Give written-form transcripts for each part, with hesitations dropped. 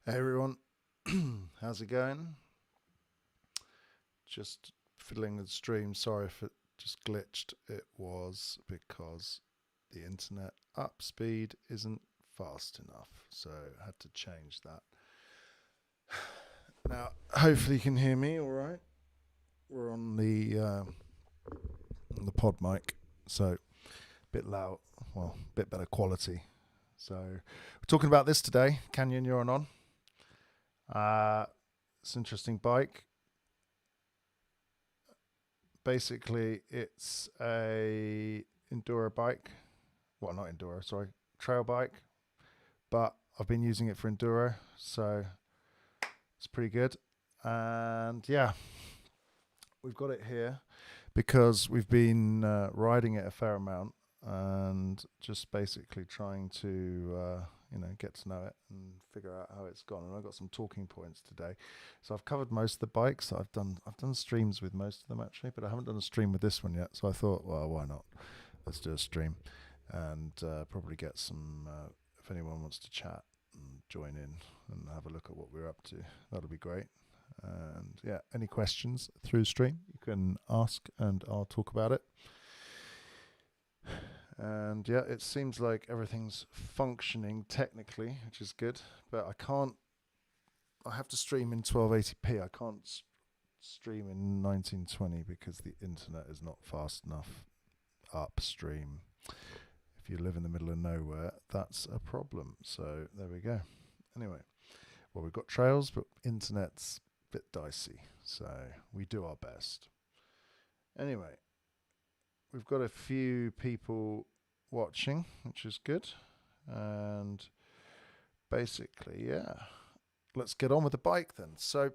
Hey everyone, how's it going? Just fiddling with the stream. Sorry if it just glitched. It was because the internet up speed isn't fast enough, so I had to change that. Now, hopefully you can hear me all right. We're on the pod mic, so a bit loud, well, a bit better quality. So we're talking about this today, Canyon Neuron On. It's an interesting bike. Basically, it's a enduro bike. Well, not enduro, sorry, trail bike. But I've been using it for enduro, so it's pretty good. And yeah, we've got it here because we've been riding it a fair amount and just basically trying to get to know it and figure out how it's gone. And I've got some talking points today. So I've covered most of the bikes. I've done streams with most of them actually, but I haven't done a stream with this one yet. So I thought, well, why not? Let's do a stream and probably get some if anyone wants to chat and join in and have a look at what we're up to. That'll be great. And yeah, any questions through stream you can ask and I'll talk about it. And yeah, it seems like everything's functioning technically, which is good, but I have to stream in 1280p. I can't stream in 1920 because the internet is not fast enough upstream. If you live in the middle of nowhere, that's a problem. So there we go. Anyway, well, we've got trails, but internet's a bit dicey, so we do our best. Anyway, we've got a few people watching, which is good. And basically, yeah, let's get on with the bike then. So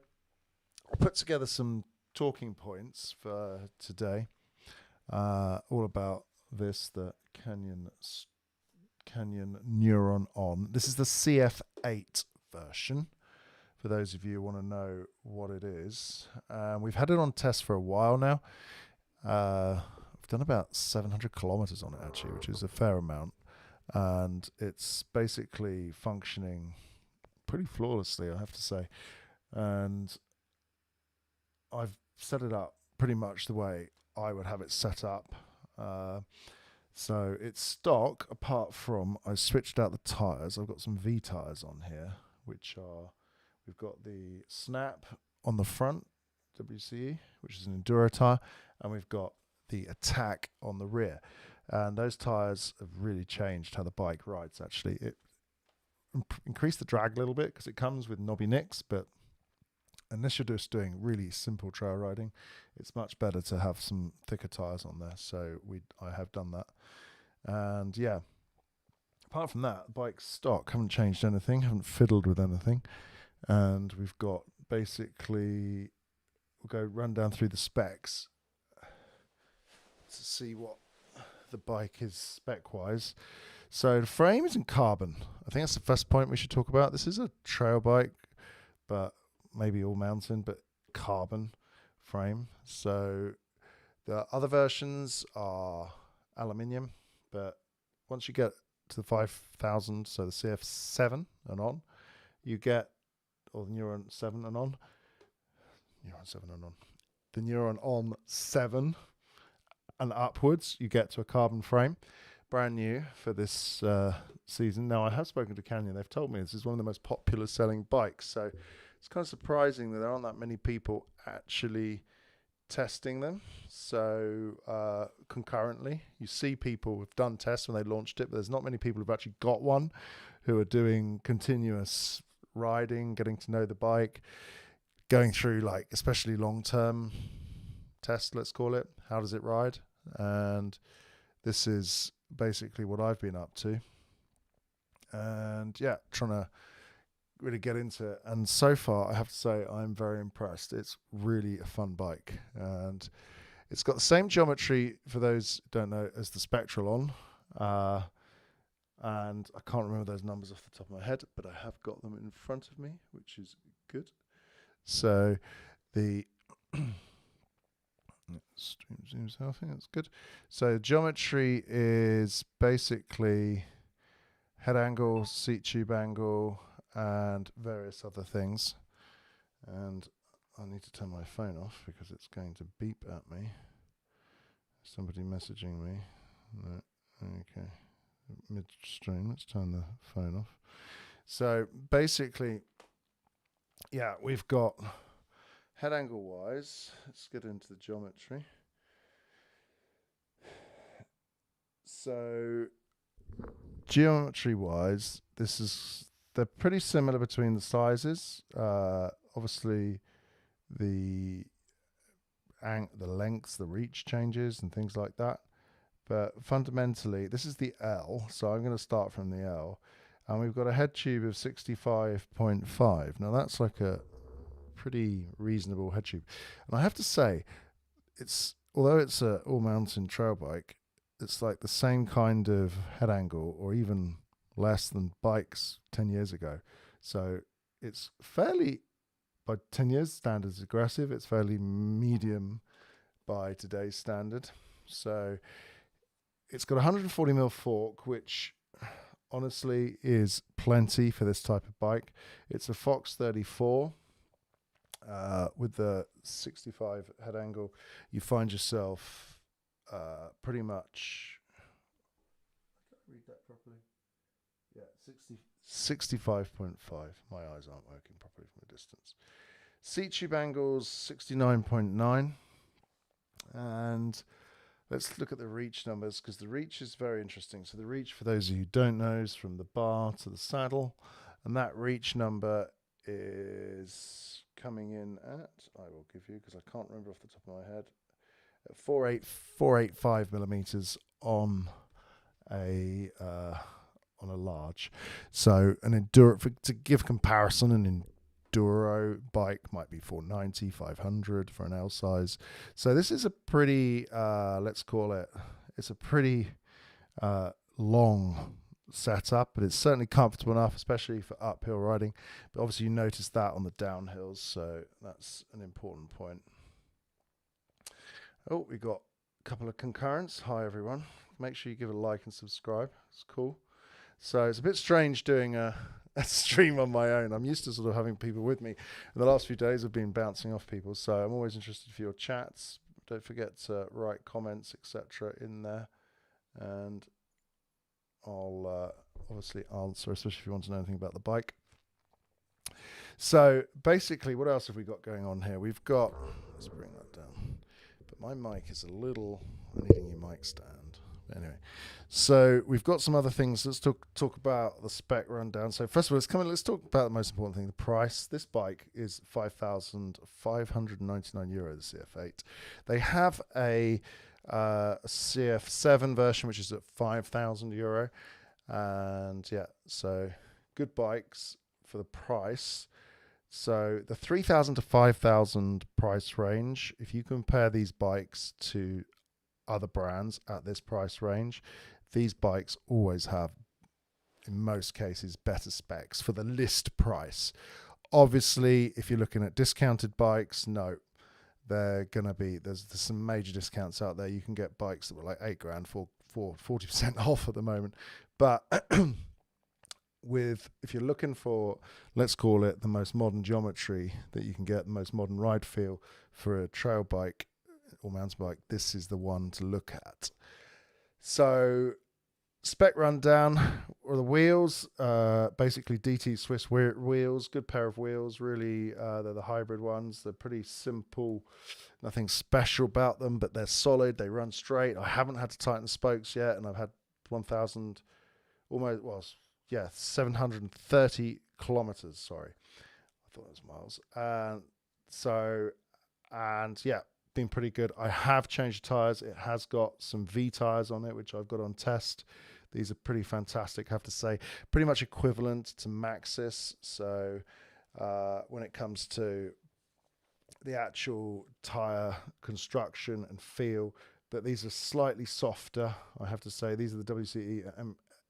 I put together some talking points for today, all about the Canyon Neuron On. This is the CF8 version, for those of you who want to know what it is. We've had it on test for a while now. I've done about 700 kilometers on it actually, which is a fair amount. And it's basically functioning pretty flawlessly, I have to say. And I've set it up pretty much the way I would have it set up. So it's stock, apart from I switched out the tyres. I've got some V tyres on here, we've got the Snap on the front, WCE, which is an enduro tyre, and we've got the Attack on the rear. And those tyres have really changed how the bike rides, actually. It increased the drag a little bit because it comes with knobby nicks, but unless you're just doing really simple trail riding, it's much better to have some thicker tyres on there. So I have done that. And yeah, apart from that, the bike's stock, haven't changed anything, haven't fiddled with anything. And we've got basically, we'll go run down through the specs to see what the bike is spec-wise. So the frame is in carbon. I think that's the first point we should talk about. This is a trail bike, but maybe all mountain, but carbon frame. So the other versions are aluminium, but once you get to the 5000, so the CF7 and on, you get, or the Neuron 7 and on, the Neuron On 7 and upwards, you get to a carbon frame. Brand new for this season. Now, I have spoken to Canyon. They've told me this is one of the most popular selling bikes. So it's kind of surprising that there aren't that many people actually testing them. So concurrently, you see people who've done tests when they launched it, but there's not many people who've actually got one who are doing continuous riding, getting to know the bike, going through like especially long-term tests, let's call it. How does it ride? And this is basically what I've been up to. And yeah, trying to really get into it. And so far, I have to say, I'm very impressed. It's really a fun bike. And it's got the same geometry, for those who don't know, as the Spectral On. And I can't remember those numbers off the top of my head, but I have got them in front of me, which is good. So the stream zooms out, I think that's good. So geometry is basically head angle, seat tube angle, and various other things. And I need to turn my phone off because it's going to beep at me. Somebody messaging me. No, okay. Midstream, let's turn the phone off. So basically, yeah, we've got head angle wise, let's get into the geometry. So geometry wise, they're pretty similar between the sizes. Obviously the lengths, the reach changes and things like that. But fundamentally, this is the L, so I'm going to start from the L. And we've got a head tube of 65.5. Now that's like a pretty reasonable head tube. And I have to say, although it's a all-mountain trail bike, it's like the same kind of head angle or even less than bikes 10 years ago. So it's fairly, by 10 years standards, aggressive. It's fairly medium by today's standard. So it's got a 140mm fork, which honestly is plenty for this type of bike. It's a Fox 34 with the 65 head angle. You find yourself pretty much, I can't read that properly. Yeah, 65.5. My eyes aren't working properly from a distance. Seat tube angles 69.9. And let's look at the reach numbers, because the reach is very interesting. So the reach, for those of you who don't know, is from the bar to the saddle. And that reach number is coming in at, I will give you, because I can't remember off the top of my head, at 485 millimeters on a large. So to give comparison, an enduro bike might be 490, 500 for an L size. So this is a pretty, let's call it, it's a pretty long setup, but it's certainly comfortable enough, especially for uphill riding. But obviously you notice that on the downhills, so that's an important point. Oh, we got a couple of concurrents. Hi everyone. Make sure you give a like and subscribe. It's cool. So it's a bit strange doing a stream on my own. I'm used to sort of having people with me. In the last few days I've been bouncing off people, so I'm always interested for your chats. Don't forget to write comments, etc. in there, and I'll obviously answer, especially if you want to know anything about the bike. So basically, what else have we got going on here? We've got, let's bring that down. But my mic is a little, I need a new mic stand. Anyway, so we've got some other things. Let's talk about the spec rundown. So first of all, let's talk about the most important thing, the price. This bike is €5,599, the CF8. They have a CF7 version, which is at €5,000. And yeah, so good bikes for the price. So the 3,000 to 5,000 price range, if you compare these bikes to other brands at this price range, these bikes always have, in most cases, better specs for the list price. Obviously, if you're looking at discounted bikes, no, they're going to be, there's some major discounts out there. You can get bikes that were like $8,000 for 40% off at the moment. But if you're looking for, let's call it the most modern geometry that you can get, the most modern ride feel for a trail bike or mountain bike, this is the one to look at. So spec rundown, or the wheels, basically DT Swiss wheels, good pair of wheels, really. They're the hybrid ones. They're pretty simple, nothing special about them, but they're solid. They run straight. I haven't had to tighten the spokes yet, and I've had 730 kilometers. Sorry, I thought it was miles. And yeah, been pretty good. I have changed the tires. It has got some V tires on it, which I've got on test. These are pretty fantastic, I have to say. Pretty much equivalent to Maxxis. So when it comes to the actual tire construction and feel, but these are slightly softer, I have to say. These are the WCE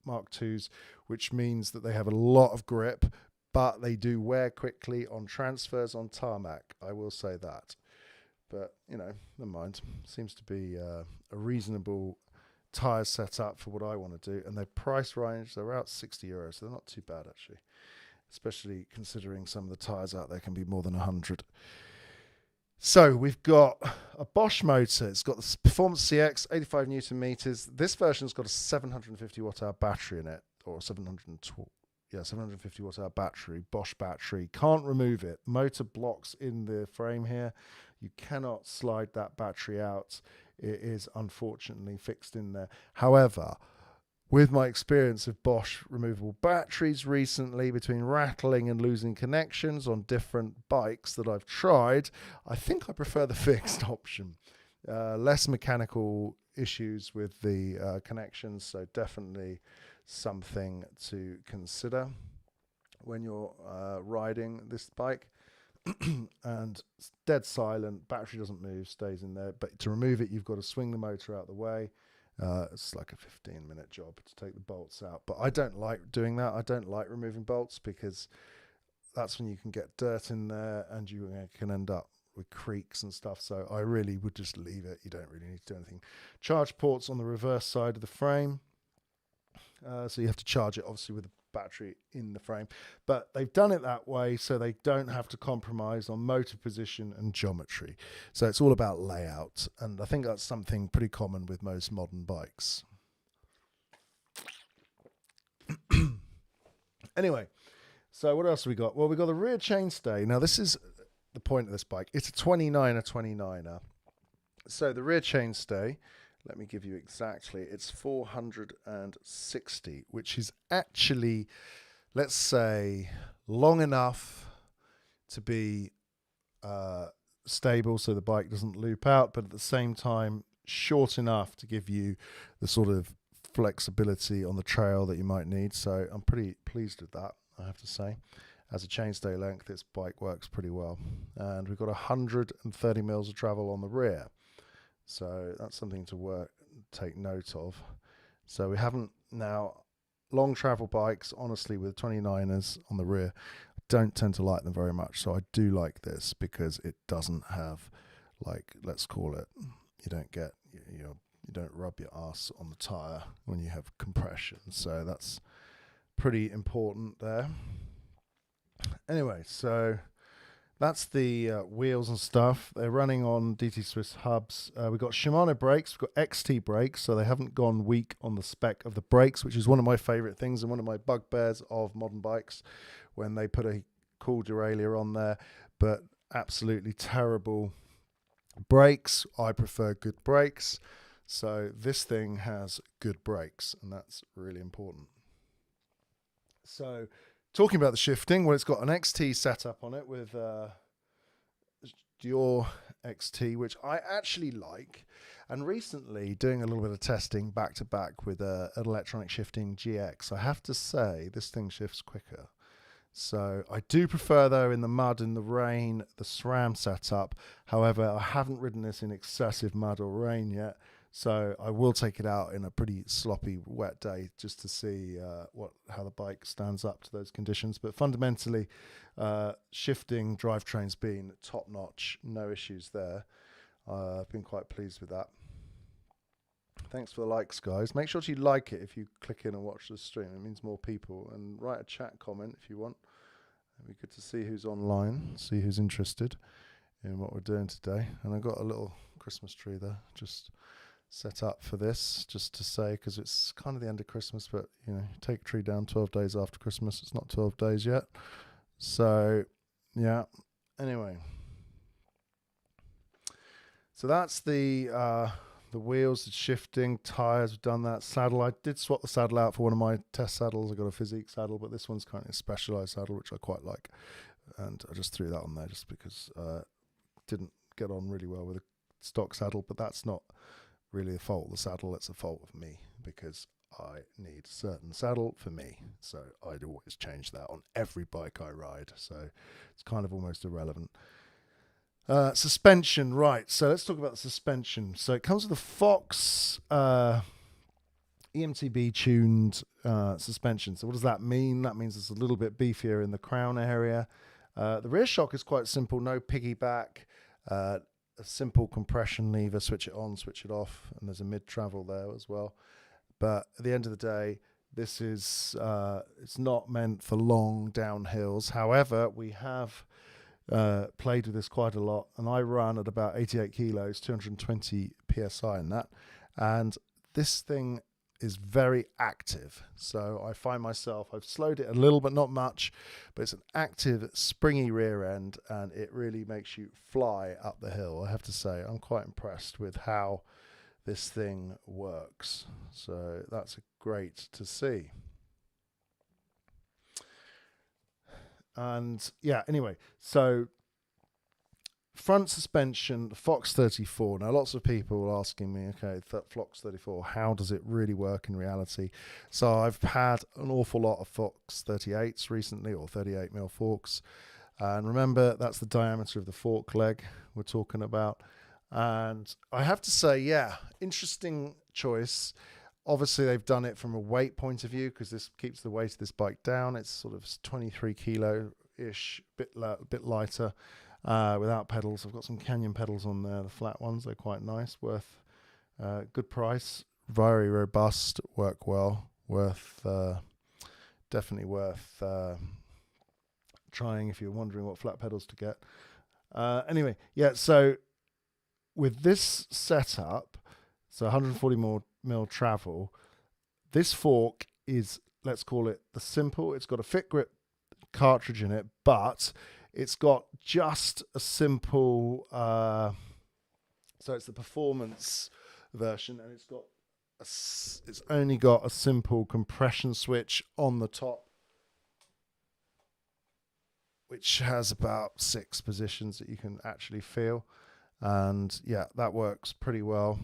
Mark IIs, which means that they have a lot of grip, but they do wear quickly on transfers on tarmac. I will say that. But, you know, never mind. Seems to be a reasonable tyre setup for what I want to do. And their price range, they're about €60, so they're not too bad, actually. especially considering some of the tyres out there can be more than 100. So we've got a Bosch motor. It's got the Performance CX, 85 Newton meters. This version's got a 750 watt hour battery in it, or 750 watt hour battery, Bosch battery. Can't remove it. Motor blocks in the frame here. You cannot slide that battery out. It is unfortunately fixed in there. However, with my experience of Bosch removable batteries recently, between rattling and losing connections on different bikes that I've tried, I think I prefer the fixed option. Less mechanical issues with the connections, so definitely something to consider when you're riding this bike. And it's dead silent, battery doesn't move, stays in there, but to remove it you've got to swing the motor out the way. It's like a 15-minute job to take the bolts out, but I don't like doing that. I don't like removing bolts because that's when you can get dirt in there and you can end up with creaks and stuff. So I really would just leave it. You don't really need to do anything. Charge ports on the reverse side of the frame. So you have to charge it obviously with a battery in the frame, but they've done it that way so they don't have to compromise on motor position and geometry. So it's all about layout, and I think that's something pretty common with most modern bikes. Anyway, so what else have we got? Well, we've got the rear chainstay. Now this is the point of this bike. It's a 29er. So the rear chainstay, let me give you exactly, it's 460, which is actually, let's say, long enough to be stable so the bike doesn't loop out, but at the same time short enough to give you the sort of flexibility on the trail that you might need. So I'm pretty pleased with that, I have to say. As a chainstay length, this bike works pretty well. And we've got 130 mils of travel on the rear. So that's something to take note of. So we haven't now, long travel bikes, honestly, with 29ers on the rear, I don't tend to like them very much. So I do like this because it doesn't have, like, let's call it, you don't rub your ass on the tire when you have compression. So that's pretty important there. Anyway, so that's the wheels and stuff. They're running on DT Swiss hubs. We've got Shimano brakes. We've got XT brakes, so they haven't gone weak on the spec of the brakes, which is one of my favourite things and one of my bugbears of modern bikes when they put a cool derailleur on there, but absolutely terrible brakes. I prefer good brakes, so this thing has good brakes, and that's really important. So talking about the shifting, well, it's got an XT setup on it with Dior XT, which I actually like. And recently, doing a little bit of testing back to back with an electronic shifting GX, I have to say this thing shifts quicker. So I do prefer, though, in the mud, in the rain, the SRAM setup. However, I haven't ridden this in excessive mud or rain yet. So I will take it out in a pretty sloppy, wet day just to see how the bike stands up to those conditions. But fundamentally, shifting drivetrain's been top notch, no issues there. I've been quite pleased with that. Thanks for the likes, guys. Make sure you like it if you click in and watch the stream. It means more people. And write a chat comment if you want. It'd be good to see who's online, see who's interested in what we're doing today. And I've got a little Christmas tree there, just set up for this, just to say, because it's kind of the end of Christmas, but you know, take a tree down 12 days after Christmas. It's not 12 days yet. So yeah, anyway, so that's the wheels, the shifting, tires, we've done that. Saddle, I did swap the saddle out for one of my test saddles. I got a physique saddle, but this one's kind of a specialized saddle, which I quite like, and I just threw that on there just because didn't get on really well with a stock saddle. But that's not really the fault of the saddle, it's a fault of me, because I need a certain saddle for me, so I'd always change that on every bike I ride, so it's kind of almost irrelevant. Suspension, right, so let's talk about the suspension. So it comes with a Fox EMTB tuned suspension. So what does that mean? That means it's a little bit beefier in the crown area. The rear shock is quite simple, no piggyback, a simple compression lever, switch it on, switch it off, and there's a mid-travel there as well. But at the end of the day, This is it's not meant for long downhills. However, we have played with this quite a lot, and I run at about 88 kilos, 220 psi in that, and this thing is very active. So I find myself, I've slowed it a little but not much, but it's an active springy rear end, and it really makes you fly up the hill. I have to say, I'm quite impressed with how this thing works. So that's great to see. And yeah, anyway, so front suspension, Fox 34. Now, lots of people are asking me, okay, Fox 34, how does it really work in reality? So I've had an awful lot of Fox 38s recently, or 38mm forks. And remember, that's the diameter of the fork leg we're talking about. And I have to say, yeah, interesting choice. Obviously, they've done it from a weight point of view, because this keeps the weight of this bike down. It's sort of 23 kilo-ish, bit lighter, without pedals. I've got some Canyon pedals on there, the flat ones. They're quite nice, worth good price, very robust, work well, definitely worth trying if you're wondering what flat pedals to get. Anyway, yeah, so with this setup, so 140 mil travel, this fork is, let's call it the simple. It's got a fit grip cartridge in it, but it's got just a simple, so it's the performance version, and it's only got a simple compression switch on the top, which has about 6 positions that you can actually feel. And yeah, that works pretty well.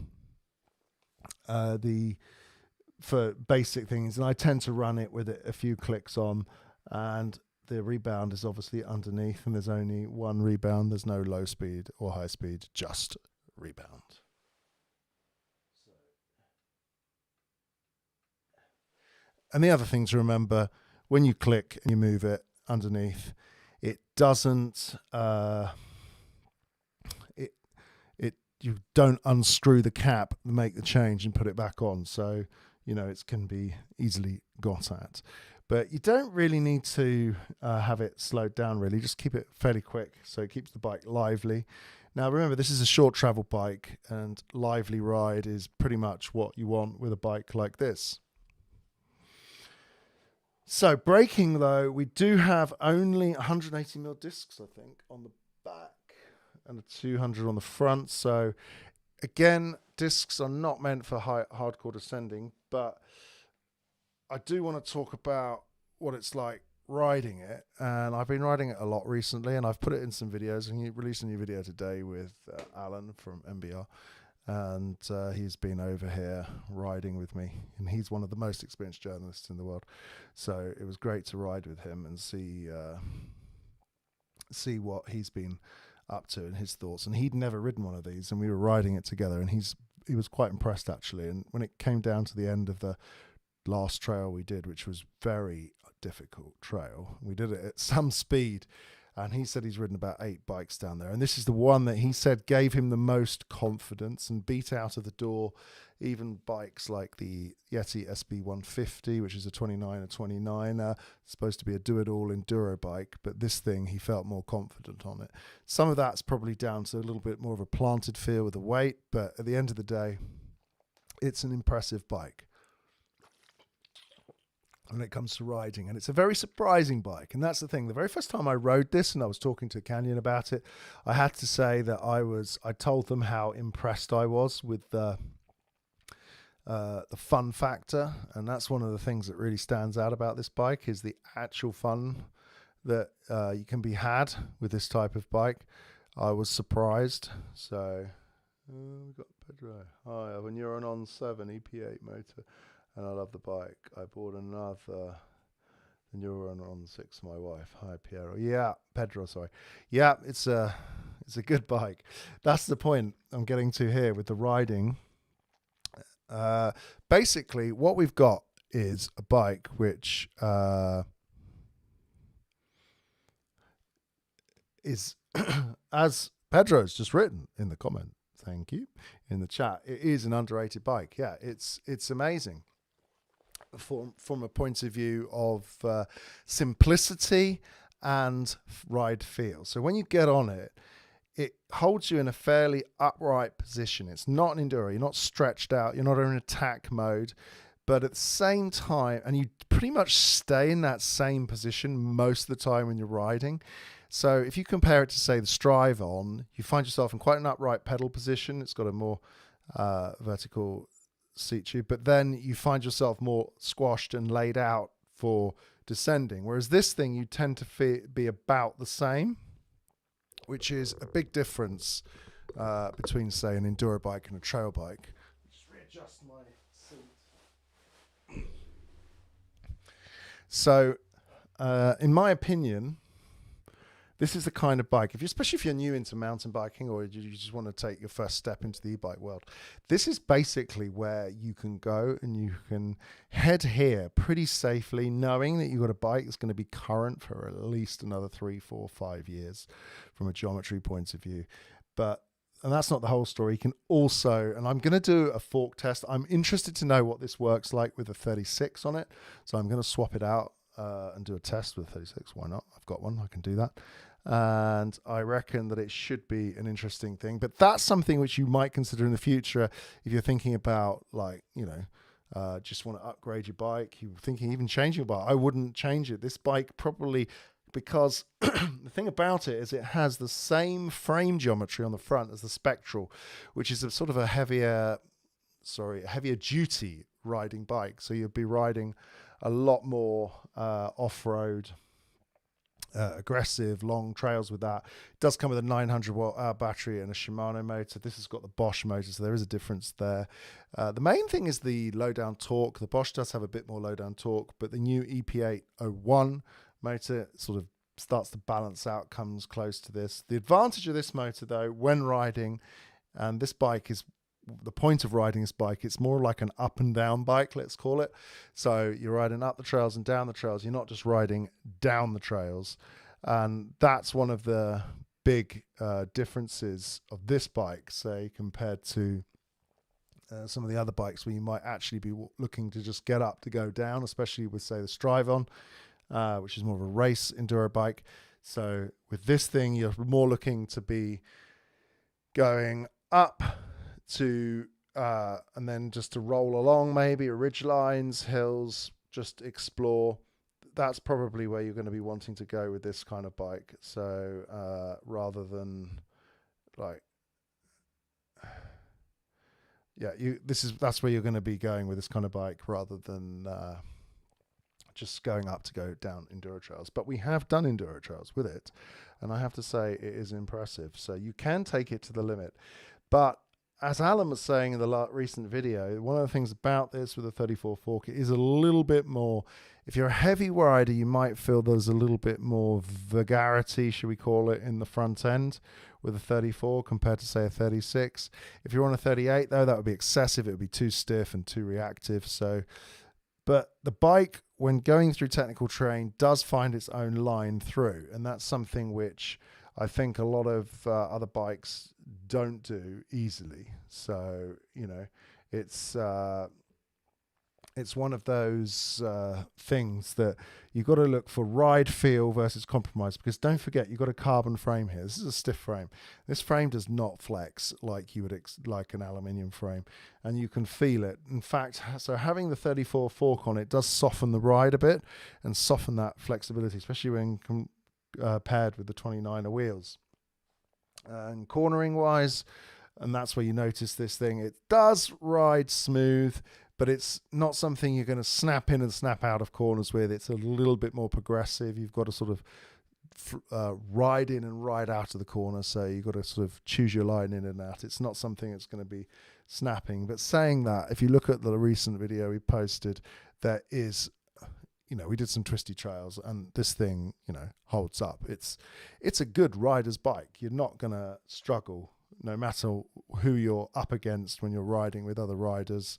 For basic things, and I tend to run it with a few clicks on, and the rebound is obviously underneath, and there's only one rebound. There's no low speed or high speed, just rebound. And the other thing to remember, when you click and you move it underneath, it doesn't you don't unscrew the cap, make the change and put it back on. So, you know, it can be easily got at. But you don't really need to have it slowed down, really. Just keep it fairly quick so it keeps the bike lively. Now, remember, this is a short travel bike, and lively ride is pretty much what you want with a bike like this. So braking, though, we do have only 180mm discs, I think, on the back, and a 200 on the front. So again, discs are not meant for hardcore descending, but I do want to talk about what it's like riding it. And I've been riding it a lot recently, and I've put it in some videos, and he released a new video today with Alan from MBR, and he's been over here riding with me, and he's one of the most experienced journalists in the world. So it was great to ride with him and see what he's been up to and his thoughts. And he'd never ridden one of these, and we were riding it together, and he was quite impressed, actually. And when it came down to the end of the last trail we did, which was very difficult trail, we did it at some speed, and he said he's ridden about 8 bikes down there, and this is the one that he said gave him the most confidence and beat out of the door even bikes like the Yeti SB150, which is a 29er, supposed to be a do-it-all enduro bike, but this thing, he felt more confident on it. Some of that's probably down to a little bit more of a planted feel with the weight, but at the end of the day, it's an impressive bike when it comes to riding, and it's a very surprising bike. And that's the thing, the very first time I rode this, and I was talking to Canyon about it, I had to say that I told them how impressed I was with the fun factor, and that's one of the things that really stands out about this bike, is the actual fun that you can be had with this type of bike. I was surprised. So we've got Pedro. I have a Neuron On 7 EP8 motor, and I love the bike. I bought another Neuron On 6 for my wife. Hi, Piero. Yeah, Pedro, sorry. Yeah, it's a good bike. That's the point I'm getting to here with the riding. Basically, what we've got is a bike which is, as Pedro's just written in the comment, thank you, in the chat, it is an underrated bike. Yeah, it's amazing. from a point of view of simplicity and ride feel. So when you get on it, it holds you in a fairly upright position. It's not an enduro. You're not stretched out. You're not in attack mode. But at the same time, and you pretty much stay in that same position most of the time when you're riding. So if you compare it to, say, the Strive On, you find yourself in quite an upright pedal position. It's got a more vertical seat tube. But then you find yourself more squashed and laid out for descending. Whereas this thing, you tend to be about the same, which is a big difference between, say, an enduro bike and a trail bike. Just readjust my seat. So, in my opinion, this is the kind of bike, especially if you're new into mountain biking or you just want to take your first step into the e-bike world, this is basically where you can go and you can head here pretty safely, knowing that you've got a bike that's going to be current for at least another 3, 4, 5 years from a geometry point of view. And that's not the whole story. You can also, and I'm going to do a fork test. I'm interested to know what this works like with a 36 on it. So I'm going to swap it out and do a test with a 36. Why not? I've got one. I can do that. And I reckon that it should be an interesting thing. But that's something which you might consider in the future if you're thinking about, like, just want to upgrade your bike. You're thinking even changing your bike. I wouldn't change it. This bike probably, because the thing about it is it has the same frame geometry on the front as the Spectral, which is a sort of a heavier duty riding bike. So you'll be riding a lot more off-road, aggressive, long trails with that. It does come with a 900 watt-hour battery and a Shimano motor. This has got the Bosch motor, so there is a difference there. The main thing is the low-down torque. The Bosch does have a bit more low-down torque, but the new EP801 motor sort of starts to balance out, comes close to this. The advantage of this motor, though, when riding, and this bike is the point of riding this bike, it's more like an up and down bike, let's call it. So you're riding up the trails and down the trails. You're not just riding down the trails. And that's one of the big differences of this bike, say, compared to some of the other bikes where you might actually be looking to just get up to go down, especially with, say, the Strive On, which is more of a race enduro bike. So with this thing, you're more looking to be going up to and then just to roll along, maybe ridge lines, hills, just explore. That's probably where you're going to be wanting to go with this kind of bike. So rather than like, that's where you're going to be going with this kind of bike, rather than just going up to go down enduro trails. But we have done enduro trails with it, and I have to say it is impressive. So you can take it to the limit. But as Alan was saying in the recent video, one of the things about this with the 34 fork, it is a little bit more, if you're a heavy rider, you might feel there's a little bit more vulgarity, should we call it, in the front end with a 34 compared to, say, a 36. If you're on a 38, though, that would be excessive. It would be too stiff and too reactive. So, but the bike, when going through technical terrain, does find its own line through. And that's something which I think a lot of other bikes don't do easily. So, it's one of those things that you've got to look for ride feel versus compromise, because don't forget, you've got a carbon frame here. This is a stiff frame. This frame does not flex like you would like an aluminium frame, and you can feel it. In fact, so having the 34 fork on it does soften the ride a bit and soften that flexibility, especially when paired with the 29er wheels. And cornering wise, and that's where you notice this thing, it does ride smooth, but it's not something you're going to snap in and snap out of corners with. It's a little bit more progressive. You've got to sort of ride in and ride out of the corner, so you've got to sort of choose your line in and out. It's not something that's going to be snapping. But saying that, if you look at the recent video we posted, there is, we did some twisty trails, and this thing, holds up. It's a good rider's bike. You're not going to struggle, no matter who you're up against when you're riding with other riders.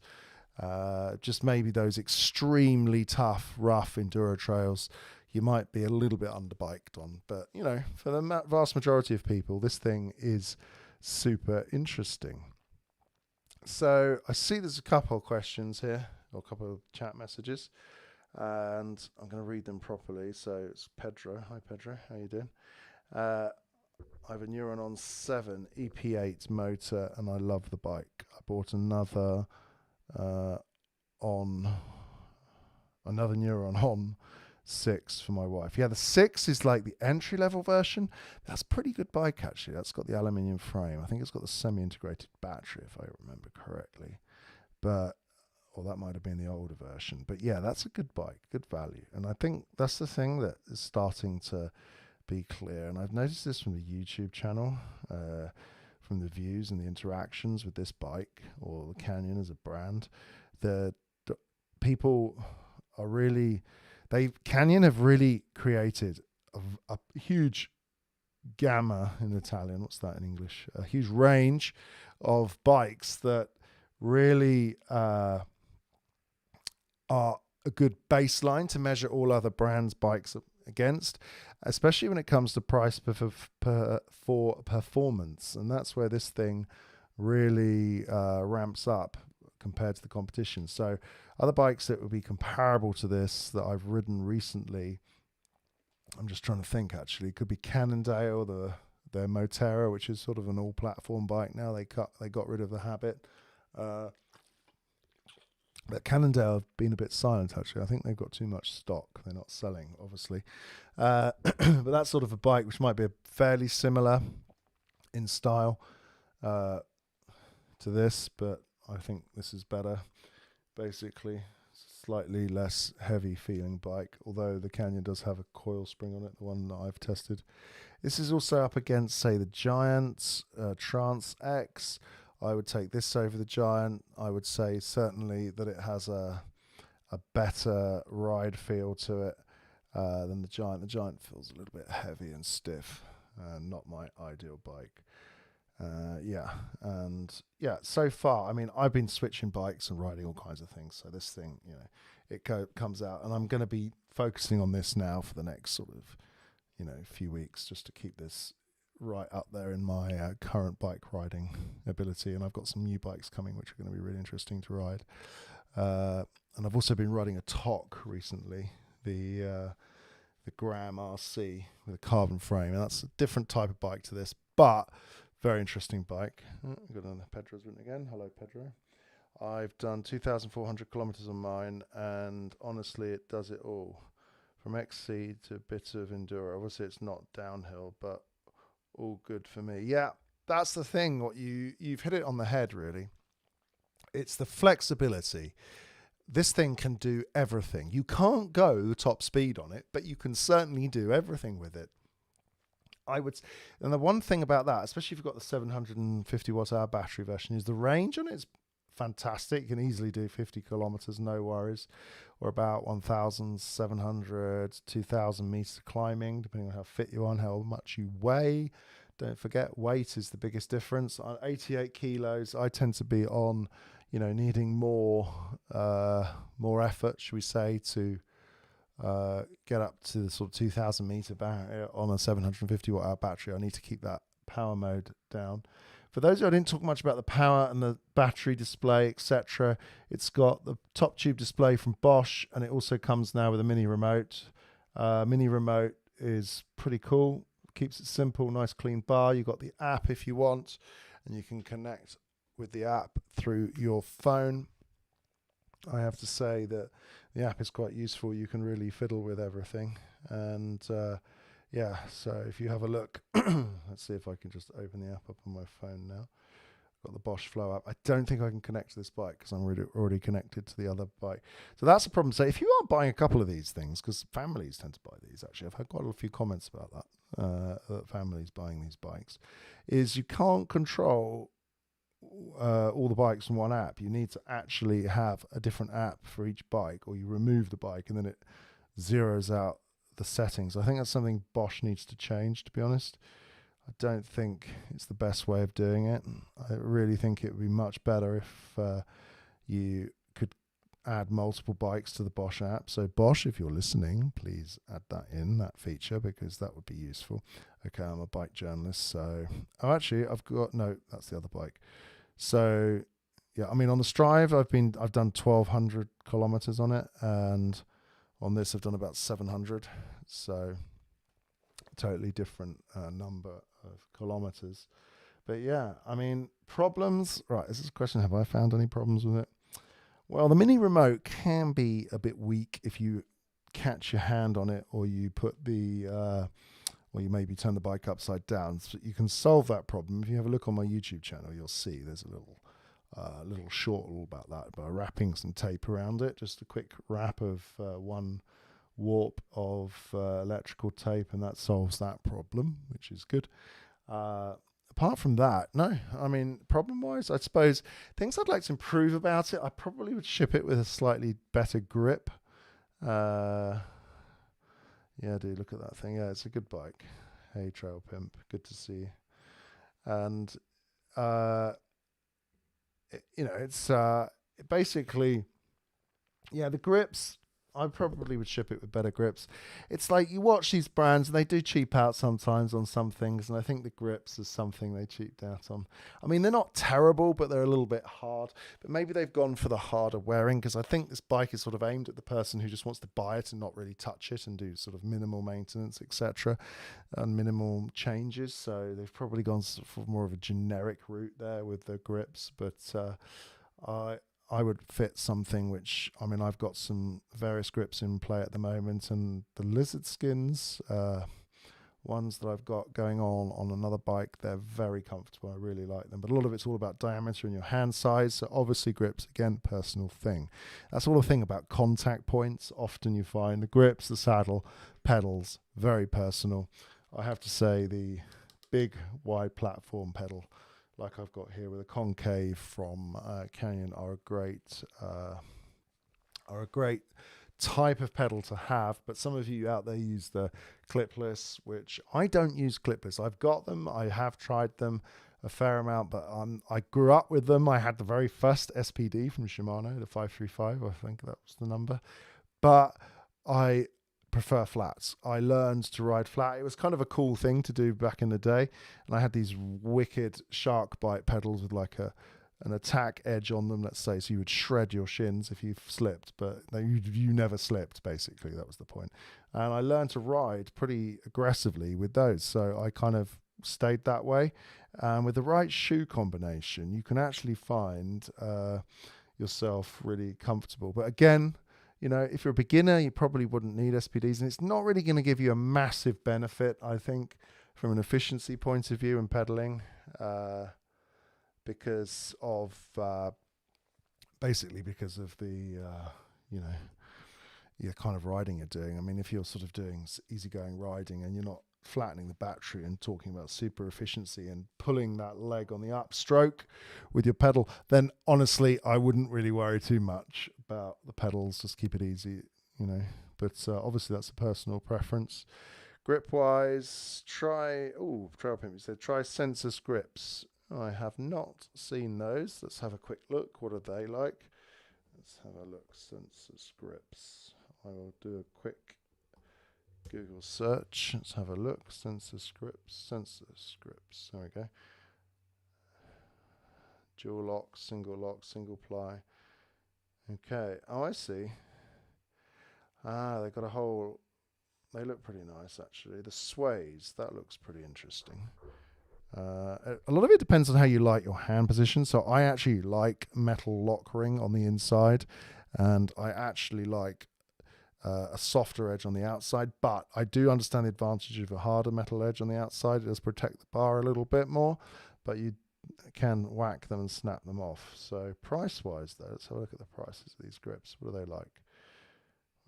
Just maybe those extremely tough, rough enduro trails, you might be a little bit underbiked on. But, for the vast majority of people, this thing is super interesting. So I see there's a couple of questions here. or a couple of chat messages, and I'm going to read them properly. So it's Pedro. Hi, Pedro. How you doing? I have a Neuron On 7 EP8 motor, and I love the bike. I bought another Neuron On 6 for my wife. Yeah, the 6 is like the entry level version. That's a pretty good bike actually. That's got the aluminium frame. I think it's got the semi-integrated battery if I remember correctly. But or that might have been the older version. But yeah, that's a good bike, good value. And I think that's the thing that is starting to be clear. And I've noticed this from the YouTube channel, from the views and the interactions with this bike or the Canyon as a brand. The people are really, Canyon have really created a huge gamma in Italian. What's that in English? A huge range of bikes that really are a good baseline to measure all other brands' bikes against, especially when it comes to price for performance. And that's where this thing really ramps up compared to the competition. So other bikes that would be comparable to this that I've ridden recently, I'm just trying to think actually, could be Cannondale, their Motera, which is sort of an all-platform bike now. They got rid of the Habit. But Cannondale have been a bit silent actually. I think they've got too much stock. They're not selling, obviously. But that's sort of a bike which might be fairly similar in style to this, but I think this is better. Basically, slightly less heavy feeling bike, although the Canyon does have a coil spring on it, the one that I've tested. This is also up against, say, the Giant Trance X. I would take this over the Giant. I would say certainly that it has a better ride feel to it than the Giant. The Giant feels a little bit heavy and stiff, not my ideal bike. So far, I mean, I've been switching bikes and riding all kinds of things. So this thing, it comes out, and I'm going to be focusing on this now for the next sort of, few weeks, just to keep this right up there in my current bike riding ability. And I've got some new bikes coming which are going to be really interesting to ride. And I've also been riding a TOC recently, the Gram RC with a carbon frame, and that's a different type of bike to this, but very interesting bike. I've got another Pedro's written again. Hello, Pedro. I've done 2,400 kilometers on mine, and honestly, it does it all. From XC to a bit of enduro. Obviously, it's not downhill, but all good for me. Yeah, that's the thing. You've hit it on the head, really. It's the flexibility. This thing can do everything. You can't go top speed on it, but you can certainly do everything with it. And the one thing about that, especially if you've got the 750 watt hour battery version, is the range on it is fantastic. You can easily do 50 kilometers, no worries, or about 1,700, 2,000 meters climbing, depending on how fit you are and how much you weigh. Don't forget, weight is the biggest difference. On 88 kilos, I tend to be on, needing more effort, should we say, to get up to the sort of 2,000 meter barrier on a 750 watt hour battery. I need to keep that power mode down. For those who I didn't talk much about the power and the battery display, etc., it's got the top tube display from Bosch, and it also comes now with a mini remote. Mini remote is pretty cool. Keeps it simple, nice clean bar. You've got the app if you want, and you can connect with the app through your phone. I have to say that the app is quite useful. You can really fiddle with everything. And so if you have a look, let's see if I can just open the app up on my phone now. Got the Bosch Flow app. I don't think I can connect to this bike because I'm already connected to the other bike. So that's a problem. So if you are buying a couple of these things, because families tend to buy these, actually, I've had quite a few comments about that, families buying these bikes, is you can't control all the bikes in one app. You need to actually have a different app for each bike, or you remove the bike and then it zeroes out the settings. I think that's something Bosch needs to change, to be honest. I don't think it's the best way of doing it. I really think it would be much better if you could add multiple bikes to the Bosch app. So Bosch, if you're listening, please add that feature, because that would be useful. Okay, I'm a bike journalist, so that's the other bike. So yeah, I mean, on the Strive, I've done 1,200 kilometers on it, and on this, I've done about 700. So totally different number of kilometers. But yeah, I mean, problems. Right, this is a question. Have I found any problems with it? Well, the mini remote can be a bit weak if you catch your hand on it, or you put or you maybe turn the bike upside down. So you can solve that problem. If you have a look on my YouTube channel, you'll see there's a little short all about that, by wrapping some tape around it. Just a quick wrap of one warp of electrical tape, and that solves that problem, which is good. Apart from that, no. I mean, problem-wise, I suppose things I'd like to improve about it, I probably would ship it with a slightly better grip. Yeah, dude, look at that thing. Yeah, it's a good bike. Hey, Trail Pimp, good to see you. And it's basically, yeah, the grips, I probably would ship it with better grips. It's like you watch these brands and they do cheap out sometimes on some things, and I think the grips is something they cheaped out on. I mean, they're not terrible, but they're a little bit hard. But maybe they've gone for the harder wearing, because I think this bike is sort of aimed at the person who just wants to buy it and not really touch it and do sort of minimal maintenance, etc., and minimal changes. So they've probably gone for more of a generic route there with the grips. But I would fit something which, I mean, I've got some various grips in play at the moment, and the lizard skins, ones that I've got going on another bike, they're very comfortable. I really like them. But a lot of it's all about diameter and your hand size. So obviously grips, again, personal thing. That's all the thing about contact points. Often you find the grips, the saddle, pedals, very personal. I have to say the big wide platform pedal, like I've got here with a concave from Canyon, are a great type of pedal to have. But some of you out there use the clipless, which I don't use clipless. I've got them, I have tried them a fair amount, but I grew up with them. I had the very first SPD from Shimano, the 535, I think that was the number. But I prefer flats. I learned to ride flat. It was kind of a cool thing to do back in the day, and I had these wicked shark bite pedals with like an attack edge on them, let's say, so you would shred your shins if you slipped, but you never slipped, basically. That was the point. And I learned to ride pretty aggressively with those, so I kind of stayed that way. And with the right shoe combination, you can actually find yourself really comfortable. But again, if you're a beginner, you probably wouldn't need SPDs, and it's not really going to give you a massive benefit, I think, from an efficiency point of view in pedaling, because of basically because of the kind of riding you're doing. I mean, if you're sort of doing easygoing riding and you're not flattening the battery and talking about super efficiency and pulling that leg on the upstroke with your pedal, then honestly I wouldn't really worry too much about the pedals. Just keep it easy, but obviously that's a personal preference. Grip wise, Trail Pimp, you said try Sensus grips. I have not seen those. Let's have a quick look. What are they like? Let's have a look. Sensus grips. I will do a quick Google search. Let's have a look. Sensus grips. There we go. Dual lock, single ply. Okay. Oh, I see. They've got a whole. They look pretty nice, actually. The sways, that looks pretty interesting. A lot of it depends on how you like your hand position. So I actually like metal lock ring on the inside, and I actually like a softer edge on the outside, but I do understand the advantage of a harder metal edge on the outside. It does protect the bar a little bit more, but you can whack them and snap them off. So price wise though, let's have a look at the prices of these grips. What are they like?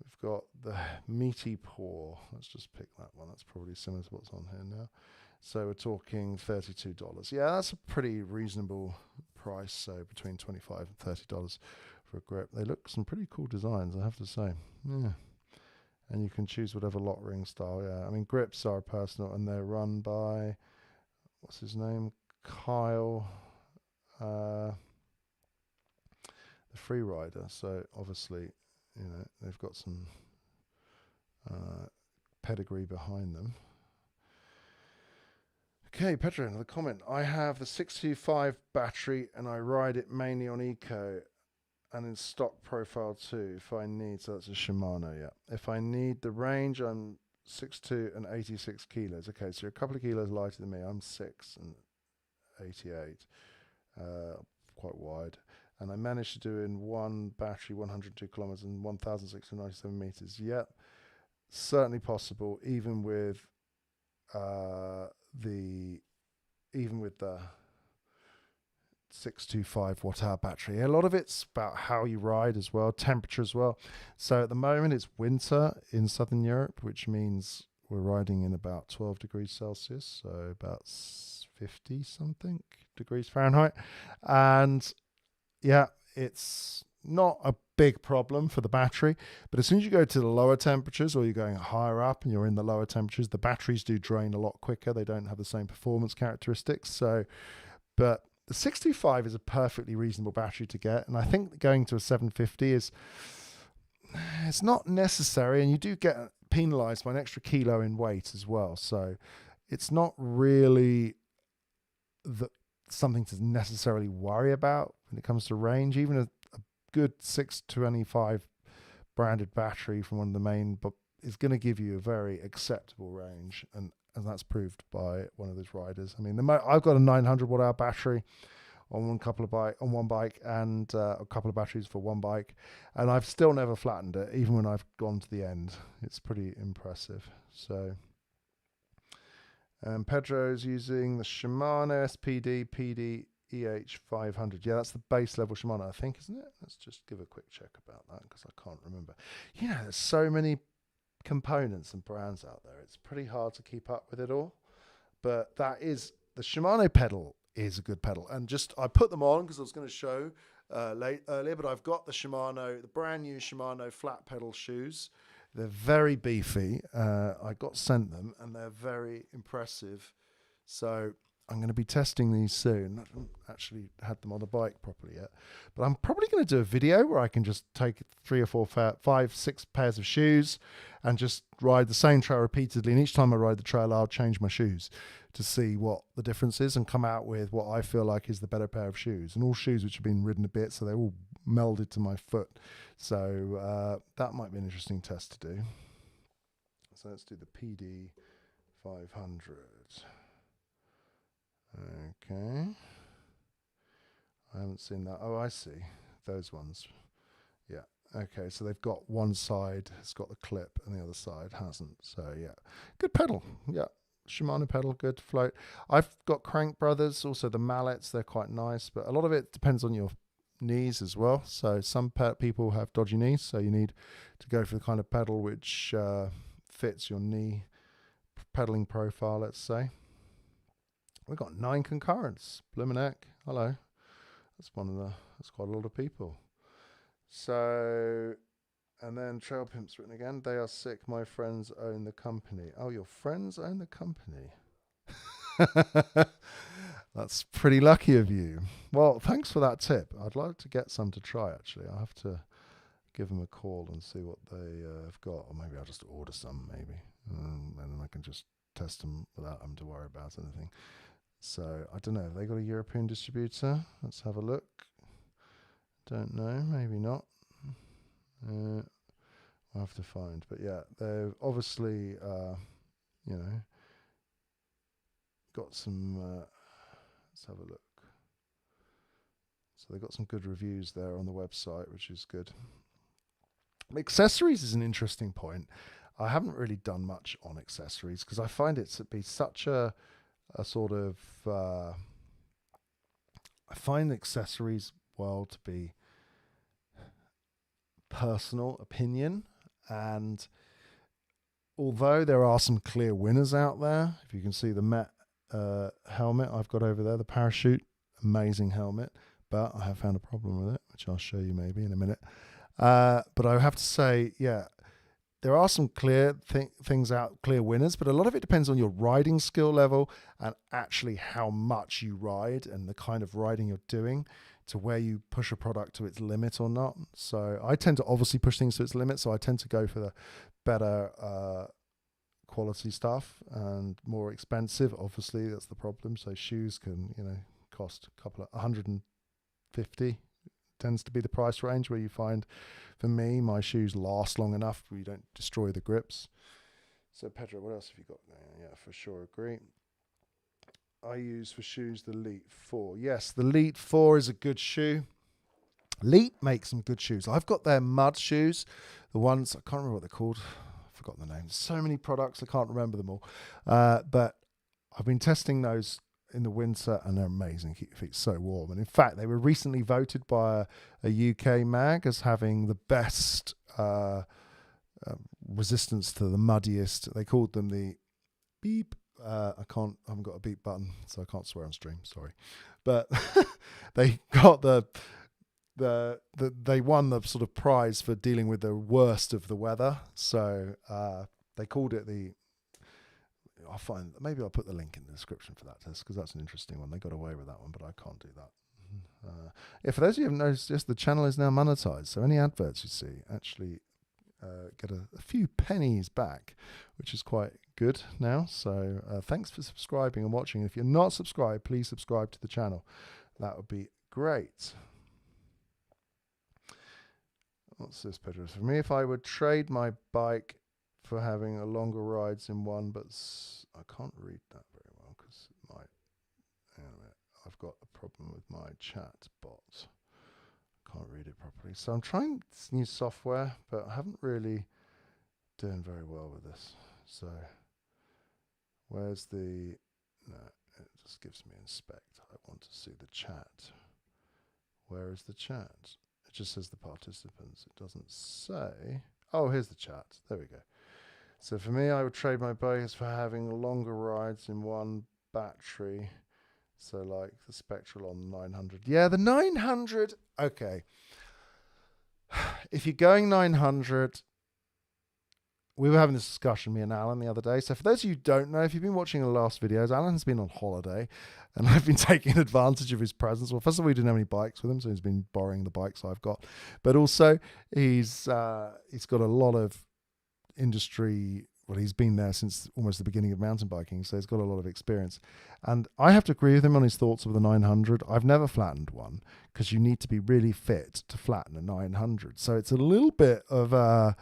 We've got the meaty paw. Let's just pick that one. That's probably similar to what's on here now. So we're talking $32. Yeah, that's a pretty reasonable price. So between $25 and $30 for a grip. They look some pretty cool designs, I have to say. Yeah. And you can choose whatever lock ring style. Yeah, I mean, grips are personal, and they're run by, what's his name? Kyle, the free rider. So obviously, they've got some pedigree behind them. Okay, Pedro, another comment. I have the 625 battery and I ride it mainly on eco and in stock profile too if I need. So that's a Shimano, yeah. If I need the range, I'm 6'2" and 86 kilos. Okay, so you're a couple of kilos lighter than me. I'm 6 and 88, quite wide. And I managed to do in one battery 102 kilometers and 1,697 meters. Yep, certainly possible, even with the 625 watt hour battery. A lot of it's about how you ride as well, temperature as well. So at the moment it's winter in Southern Europe, which means we're riding in about 12 degrees Celsius, so about 50 something degrees Fahrenheit. And yeah, it's not a big problem for the battery, but as soon as you go to the lower temperatures or you're going higher up and you're in the lower temperatures, the batteries do drain a lot quicker. They don't have the same performance characteristics. So, but the 625 is a perfectly reasonable battery to get, and I think that going to a 750 it's not necessary, and you do get penalized by an extra kilo in weight as well. So it's not really something to necessarily worry about when it comes to range. Even a good 625 branded battery from one of the main is going to give you a very acceptable range, and that's proved by one of those riders. I mean, I've got a 900 watt hour battery on one bike, and a couple of batteries for one bike, and I've still never flattened it, even when I've gone to the end. It's pretty impressive. So, Pedro's using the Shimano SPD PD EH500. Yeah, that's the base level Shimano, I think, isn't it? Let's just give a quick check about that because I can't remember. You know, there's so many components and brands out there. It's pretty hard to keep up with it all. But that is the Shimano pedal is a good pedal, and just I put them on because I was going to show earlier. But I've got the brand new Shimano flat pedal shoes. They're very beefy. I got sent them, and they're very impressive. So I'm going to be testing these soon. I haven't actually had them on the bike properly yet, but I'm probably going to do a video where I can just take 3 or 4, 5, 6 pairs of shoes and just ride the same trail repeatedly. And each time I ride the trail, I'll change my shoes to see what the difference is and come out with what I feel like is the better pair of shoes. And all shoes which have been ridden a bit, so they're all melded to my foot. So that might be an interesting test to do. So let's do the PD 500. Okay. I haven't seen that. Oh, I see. Those ones. Yeah. Okay, so they've got one side, it's got the clip, and the other side hasn't. So, yeah. Good pedal. Yeah. Shimano pedal, good float. I've got Crank Brothers, also the mallets. They're quite nice, but a lot of it depends on your knees as well. So some people have dodgy knees, so you need to go for the kind of pedal which fits your knee pedaling profile, let's say. We've got 9 concurrents. Bloomin' heck. Hello. That's quite a lot of people. So, and then Trail Pimp's written again. They are sick. My friends own the company. Oh, your friends own the company. That's pretty lucky of you. Well, thanks for that tip. I'd like to get some to try, actually. I'll have to give them a call and see what they have got. Or maybe I'll just order some, maybe. And then I can just test them without having to worry about anything. So, I don't know. Have they got a European distributor? Let's have a look. Don't know. Maybe not. I'll have to find. But yeah, they've obviously, got some... let's have a look. So they've got some good reviews there on the website, which is good. Accessories is an interesting point. I haven't really done much on accessories because I find it to be such a sort of... I find accessories world to be personal opinion, and although there are some clear winners out there, if you can see the Met helmet I've got over there, the parachute, amazing helmet, but I have found a problem with it, which I'll show you maybe in a minute. But I have to say, yeah, there are some clear things out, clear winners, but a lot of it depends on your riding skill level and actually how much you ride and the kind of riding you're doing to where you push a product to its limit or not. So I tend to obviously push things to its limit, so I tend to go for the better quality stuff and more expensive. Obviously, that's the problem. So shoes can, cost a couple of 150 tends to be the price range where you find, for me, my shoes last long enough where you don't destroy the grips. So Pedro, what else have you got there? Yeah, for sure, agree. I use for shoes the Elite 4. Yes, the Elite 4 is a good shoe. Elite makes some good shoes. I've got their mud shoes, the ones, I can't remember what they're called. I've forgotten the names. So many products, I can't remember them all. But I've been testing those in the winter and they're amazing. Keep your feet so warm. And in fact, they were recently voted by a UK mag as having the best resistance to the muddiest. They called them the beep. I haven't got a beep button, so I can't swear on stream. Sorry, but they got they won the sort of prize for dealing with the worst of the weather. So they called it the. Maybe I'll put the link in the description for that test because that's an interesting one. They got away with that one, but I can't do that. For those of you who haven't noticed, the channel is now monetized. So any adverts you see actually get a few pennies back, which is quite good now. So thanks for subscribing and watching. If you're not subscribed, please subscribe to the channel. That would be great. What's this, Pedro? For me, if I would trade my bike for having a longer rides in one, but I can't read that very well because hang on a minute, I've got a problem with my chat bot. Can't read it properly. So I'm trying this new software, but I haven't really doing very well with this. So where's the, no, it just gives me inspect. I want to see the chat. Where is the chat? It just says the participants. It doesn't say, oh, here's the chat. There we go. So for me, I would trade my bikes for having longer rides in one battery. So like the Spectral on the 900. Yeah, the 900. Okay. If you're going 900, we were having this discussion, me and Alan, the other day. So for those of you who don't know, if you've been watching the last videos, Alan's been on holiday and I've been taking advantage of his presence. Well, first of all, we didn't have any bikes with him, so he's been borrowing the bikes I've got. But also, he's got a lot of industry. Well, he's been there since almost the beginning of mountain biking, so he's got a lot of experience. And I have to agree with him on his thoughts of the 900. I've never flattened one because you need to be really fit to flatten a 900. So it's a little bit of an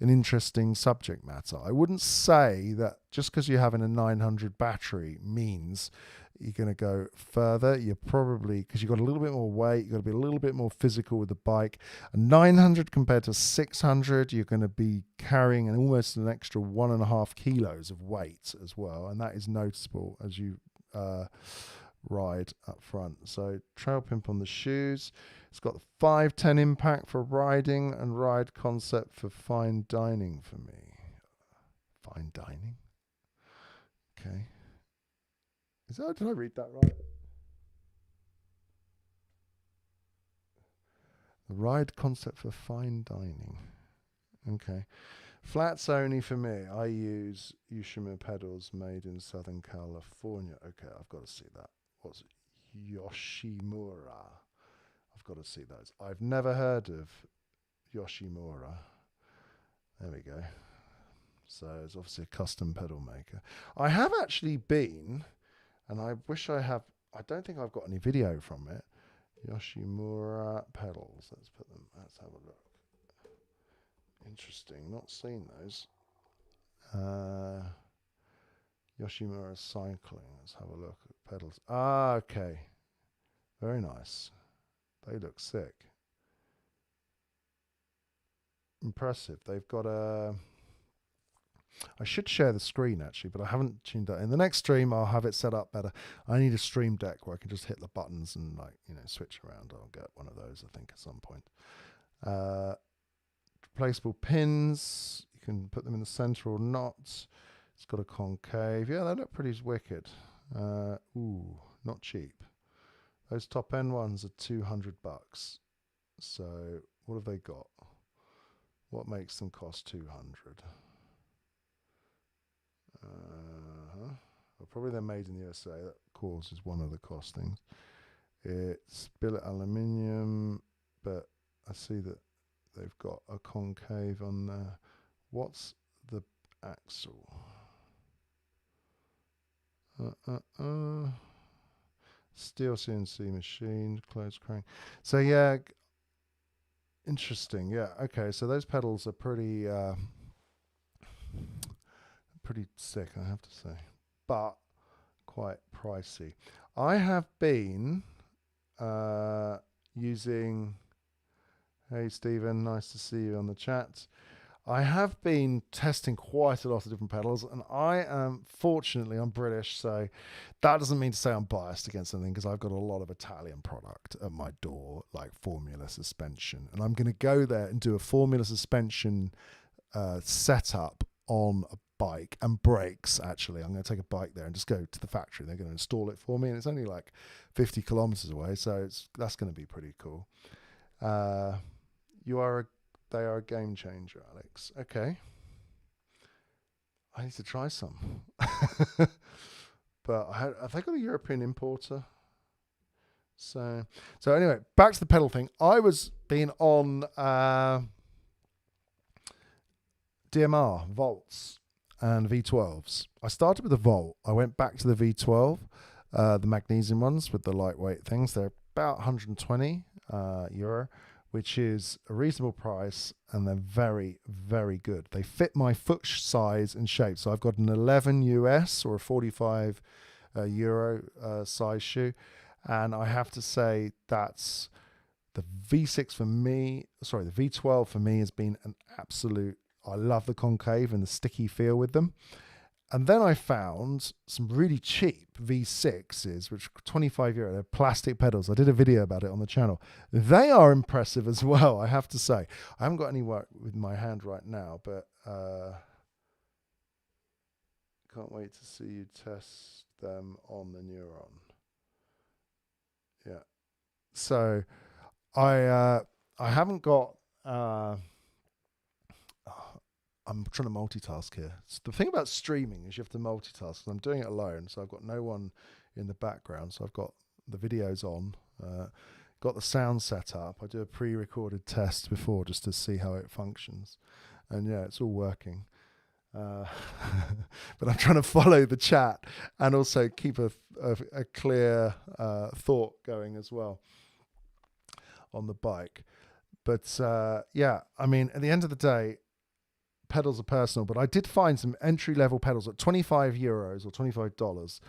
interesting subject matter. I wouldn't say that just because you're having a 900 battery means you're going to go further. You're probably, because you've got a little bit more weight, you've got to be a little bit more physical with the bike. A 900 compared to 600, you're going to be carrying almost an extra 1.5 kilos of weight as well. And that is noticeable as you ride up front. So Trail Pimp on the shoes. It's got the 510 impact for riding and ride concept for fine dining for me. Fine dining? Okay. Did I read that right? The ride concept for fine dining. Okay. Flats only for me. I use Ushima pedals made in Southern California. Okay, I've got to see that. What's it? Yoshimura. I've got to see those. I've never heard of Yoshimura. There we go. So it's obviously a custom pedal maker. I have actually been, and I wish I have, I don't think I've got any video from it. Yoshimura pedals. Let's have a look. Interesting. Not seen those. Yoshimura cycling. Let's have a look at pedals. Ah, okay. Very nice. They look sick. Impressive. They've got a... I should share the screen actually, but I haven't tuned that. In the next stream, I'll have it set up better. I need a stream deck where I can just hit the buttons and switch around. I'll get one of those, I think, at some point. Replaceable pins. You can put them in the center or not. It's got a concave. Yeah, they look pretty wicked. Ooh, not cheap. Those top end ones are $200. So what have they got? What makes them cost 200? Well, probably they're made in the USA. That causes one of the costings. It's billet aluminium, but I see that they've got a concave on there. What's the axle? Steel CNC machine, closed crank. So yeah, interesting. Yeah, okay. So those pedals are pretty pretty sick, I have to say, but quite pricey. I have been using. Hey Stephen, nice to see you on the chat. I have been testing quite a lot of different pedals, and I am, fortunately, I'm British, so that doesn't mean to say I'm biased against anything, because I've got a lot of Italian product at my door, like Formula suspension, and I'm going to go there and do a Formula suspension setup on a bike and brakes. Actually, I'm going to take a bike there and just go to the factory. They're going to install it for me, and it's only like 50 kilometers away, so that's going to be pretty cool. They are a game changer, Alex. Okay. I need to try some. But have they got a European importer? So anyway, back to the pedal thing. I was being on DMR, Volts, and V12s. I started with the Volt. I went back to the V12, the magnesium ones with the lightweight things. They're about 120 euro, which is a reasonable price, and they're very, very good. They fit my foot size and shape. So I've got an 11 US or a 45 euro size shoe. And I have to say that's the V6 for me. Sorry, the V12 for me has been an absolute, I love the concave and the sticky feel with them. And then I found some really cheap V6s, which are 25 euro. They're plastic pedals. I did a video about it on the channel. They are impressive as well, I have to say. I haven't got any work with my hand right now, but can't wait to see you test them on the Neuron. Yeah. So I haven't got... I'm trying to multitask here. So the thing about streaming is you have to multitask. I'm doing it alone, so I've got no one in the background. So I've got the videos on, got the sound set up. I do a pre-recorded test before just to see how it functions. And yeah, it's all working. But I'm trying to follow the chat and also keep a clear thought going as well on the bike. But yeah, I mean, at the end of the day, pedals are personal, but I did find some entry-level pedals at 25 euros or $25.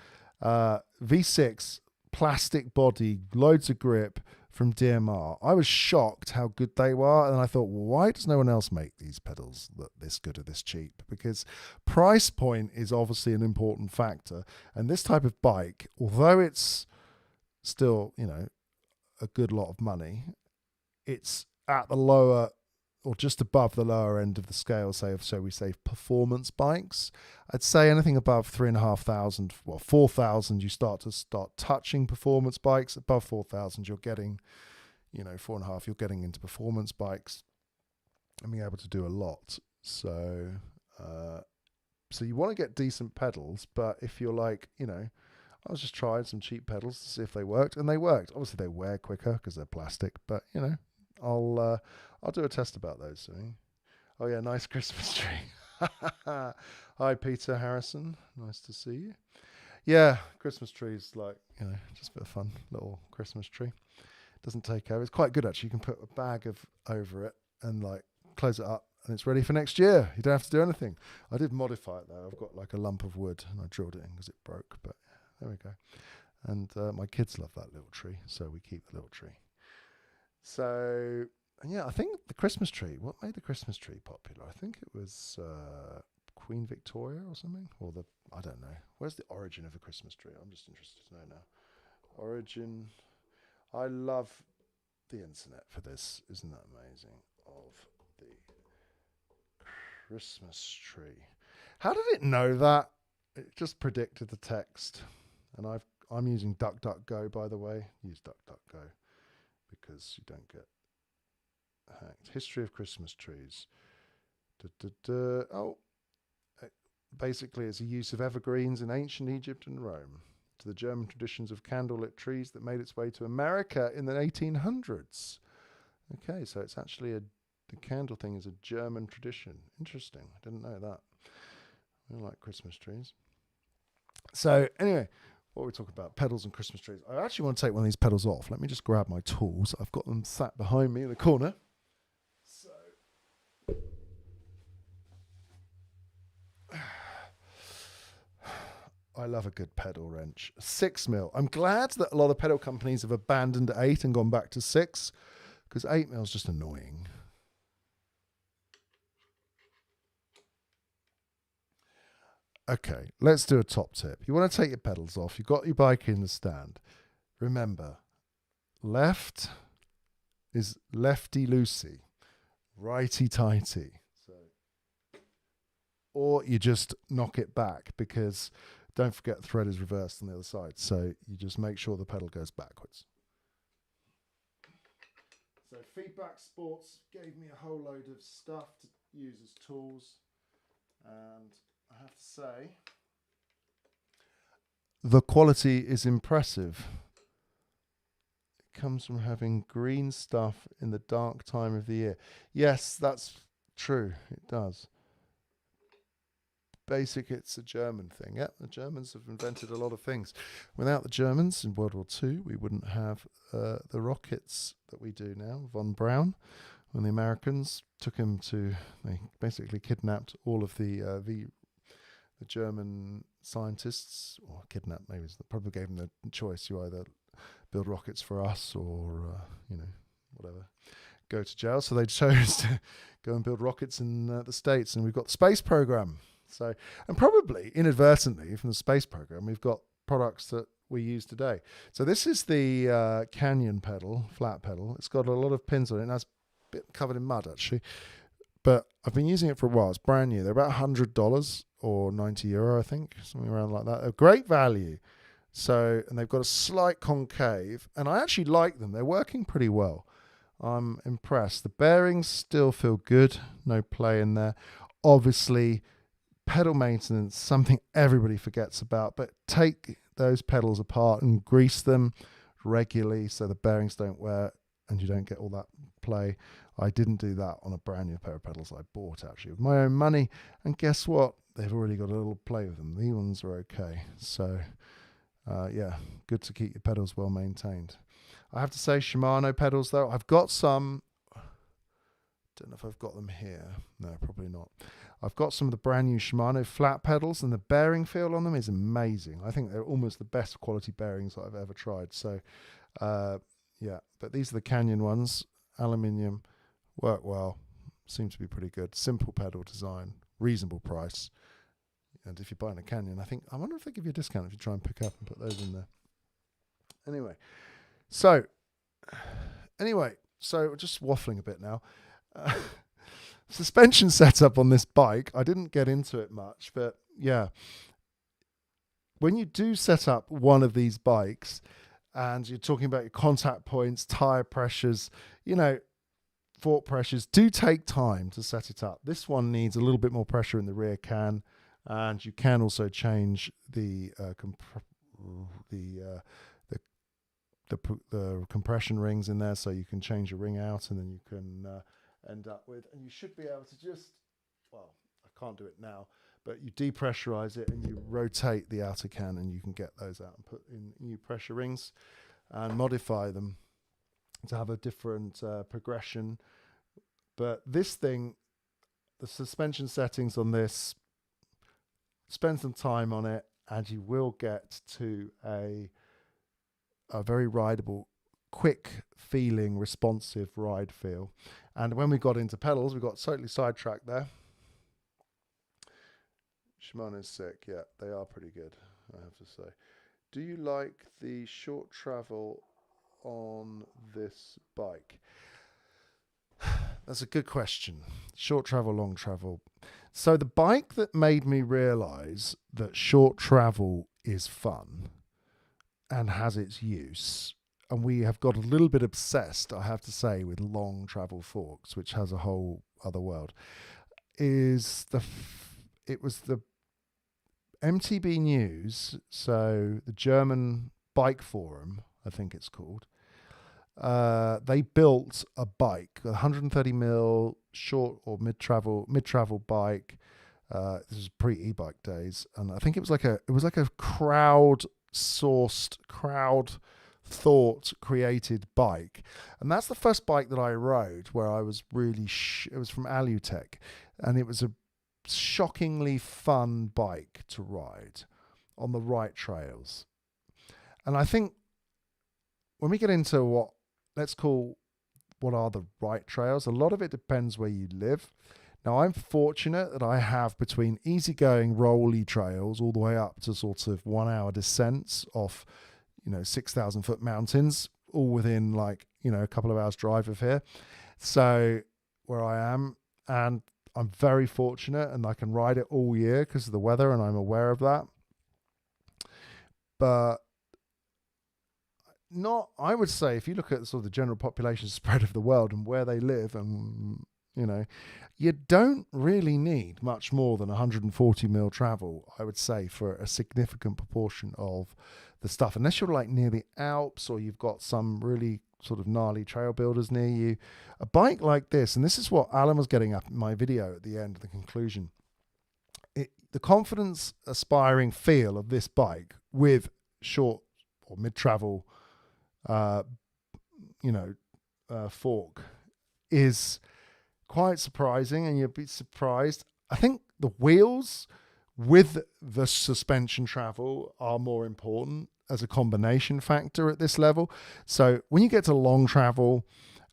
V6, plastic body, loads of grip from DMR. I was shocked how good they were, and I thought, well, why does no one else make these pedals that this good or this cheap? Because price point is obviously an important factor, and this type of bike, although it's still, you know, a good lot of money, it's at the lower or just above the lower end of the scale, so we say performance bikes. I'd say anything above 3,500, well, 4,000, you start touching performance bikes. Above 4,000, you're getting, you know, 4.5, you're getting into performance bikes and being able to do a lot. So you want to get decent pedals, but if you're like, you know, I was just trying some cheap pedals to see if they worked, and they worked. Obviously, they wear quicker because they're plastic, but you know, I'll do a test about those soon. Oh yeah, nice Christmas tree. Hi Peter Harrison, nice to see you. Yeah, Christmas trees, like, you know, just a bit of fun, little Christmas tree. Doesn't take over. It's quite good actually. You can put a bag over it and like close it up, and it's ready for next year. You don't have to do anything. I did modify it though. I've got like a lump of wood and I drilled it in because it broke, but there we go. And my kids love that little tree, so we keep the little tree. So, yeah, I think the Christmas tree, what made the Christmas tree popular? I think it was Queen Victoria or something, or I don't know. Where's the origin of the Christmas tree? I'm just interested to know now. Origin. I love the internet for this. Isn't that amazing? Of the Christmas tree. How did it know that? It just predicted the text. And I'm using DuckDuckGo, by the way. Use DuckDuckGo because you don't get hacked. History of Christmas trees. Oh, basically it's a use of evergreens in ancient Egypt and Rome, to the German traditions of candlelit trees that made its way to America in the 1800s. Okay, so it's actually the candle thing is a German tradition. Interesting. I didn't know that. I like Christmas trees. So anyway, what are we talking about? Pedals and Christmas trees. I actually want to take one of these pedals off. Let me just grab my tools. I've got them sat behind me in the corner. So I love a good pedal wrench. 6mm. I'm glad that a lot of pedal companies have abandoned 8 and gone back to 6, because 8mm is just annoying. Okay, let's do a top tip. You want to take your pedals off. You've got your bike in the stand. Remember, left is lefty-loosey, righty-tighty. So, or you just knock it back, because don't forget the thread is reversed on the other side. So you just make sure the pedal goes backwards. So Feedback Sports gave me a whole load of stuff to use as tools. And I have to say, the quality is impressive. It comes from having green stuff in the dark time of the year. Yes, that's true. It does. Basic, it's a German thing. Yeah, the Germans have invented a lot of things. Without the Germans in World War II, we wouldn't have the rockets that we do now. Von Braun, when the Americans took him to, they basically kidnapped all of the German scientists, or kidnapped, maybe probably gave them the choice: you either build rockets for us, or whatever, go to jail. So they chose to go and build rockets in the States, and we've got the space program. So, and probably inadvertently from the space program, we've got products that we use today. So this is the Canyon pedal, flat pedal. It's got a lot of pins on it, and that's a bit covered in mud actually. But I've been using it for a while. It's brand new. They're about $100 or €90, I think, something around like that. A great value. So, and they've got a slight concave, and I actually like them. They're working pretty well. I'm impressed. The bearings still feel good. No play in there. Obviously, pedal maintenance, something everybody forgets about, but take those pedals apart and grease them regularly so the bearings don't wear and you don't get all that play. I didn't do that on a brand new pair of pedals I bought actually with my own money, and guess what? They've already got a little play with them. These ones are okay. So yeah, good to keep your pedals well maintained. I have to say, Shimano pedals though, I've got some, don't know if I've got them here. No, probably not. I've got some of the brand new Shimano flat pedals, and the bearing feel on them is amazing. I think they're almost the best quality bearings that I've ever tried. So, yeah, but these are the Canyon ones, aluminium, work well, seem to be pretty good. Simple pedal design, reasonable price. And if you're buying a Canyon, I wonder if they give you a discount if you try and pick up and put those in there. Anyway, so just waffling a bit now. Suspension setup on this bike, I didn't get into it much, but yeah, when you do set up one of these bikes and you're talking about your contact points, tire pressures, fork pressures, do take time to set it up. This one needs a little bit more pressure in the rear can, and you can also change the compression rings in there, so you can change your ring out, and then you can end up with, and you should be able to just, well, I can't do it now, but you depressurize it and you rotate the outer can, and you can get those out and put in new pressure rings and modify them to have a different progression. But this thing, the suspension settings on this, spend some time on it and you will get to a very rideable, quick feeling, responsive ride feel. And when we got into pedals, we got totally sidetracked there. Shimano's sick, yeah, they are pretty good, I have to say. Do you like the short travel on this bike? That's a good question. Short travel, long travel. So the bike that made me realize that short travel is fun and has its use, and we have got a little bit obsessed, I have to say, with long travel forks, which has a whole other world, it was the MTB News, so the German bike forum, I think it's called. They built a bike, a 130mm short or mid-travel bike, This was pre-e-bike days, and I think it was like a crowd-sourced, crowd-thought created bike, and that's the first bike that I rode where I was really. It was from Alutech, and it was a shockingly fun bike to ride on the right trails. And I think when we get into what are the right trails, a lot of it depends where you live. Now, I'm fortunate that I have between easygoing rolly trails all the way up to sort of 1 hour descents off, 6,000 foot mountains, all within a couple of hours drive of here. So where I am, and I'm very fortunate, and I can ride it all year because of the weather, and I'm aware of that. But I would say, if you look at sort of the general population spread of the world and where they live, and you don't really need much more than 140 mil travel, I would say, for a significant proportion of the stuff, unless you're near the Alps or you've got some really sort of gnarly trail builders near you. A bike like this, and this is what Alan was getting at in my video at the end, the conclusion, the confidence aspiring feel of this bike with short or mid travel fork is quite surprising, and you'd be surprised. I think the wheels with the suspension travel are more important as a combination factor at this level. So when you get to long travel,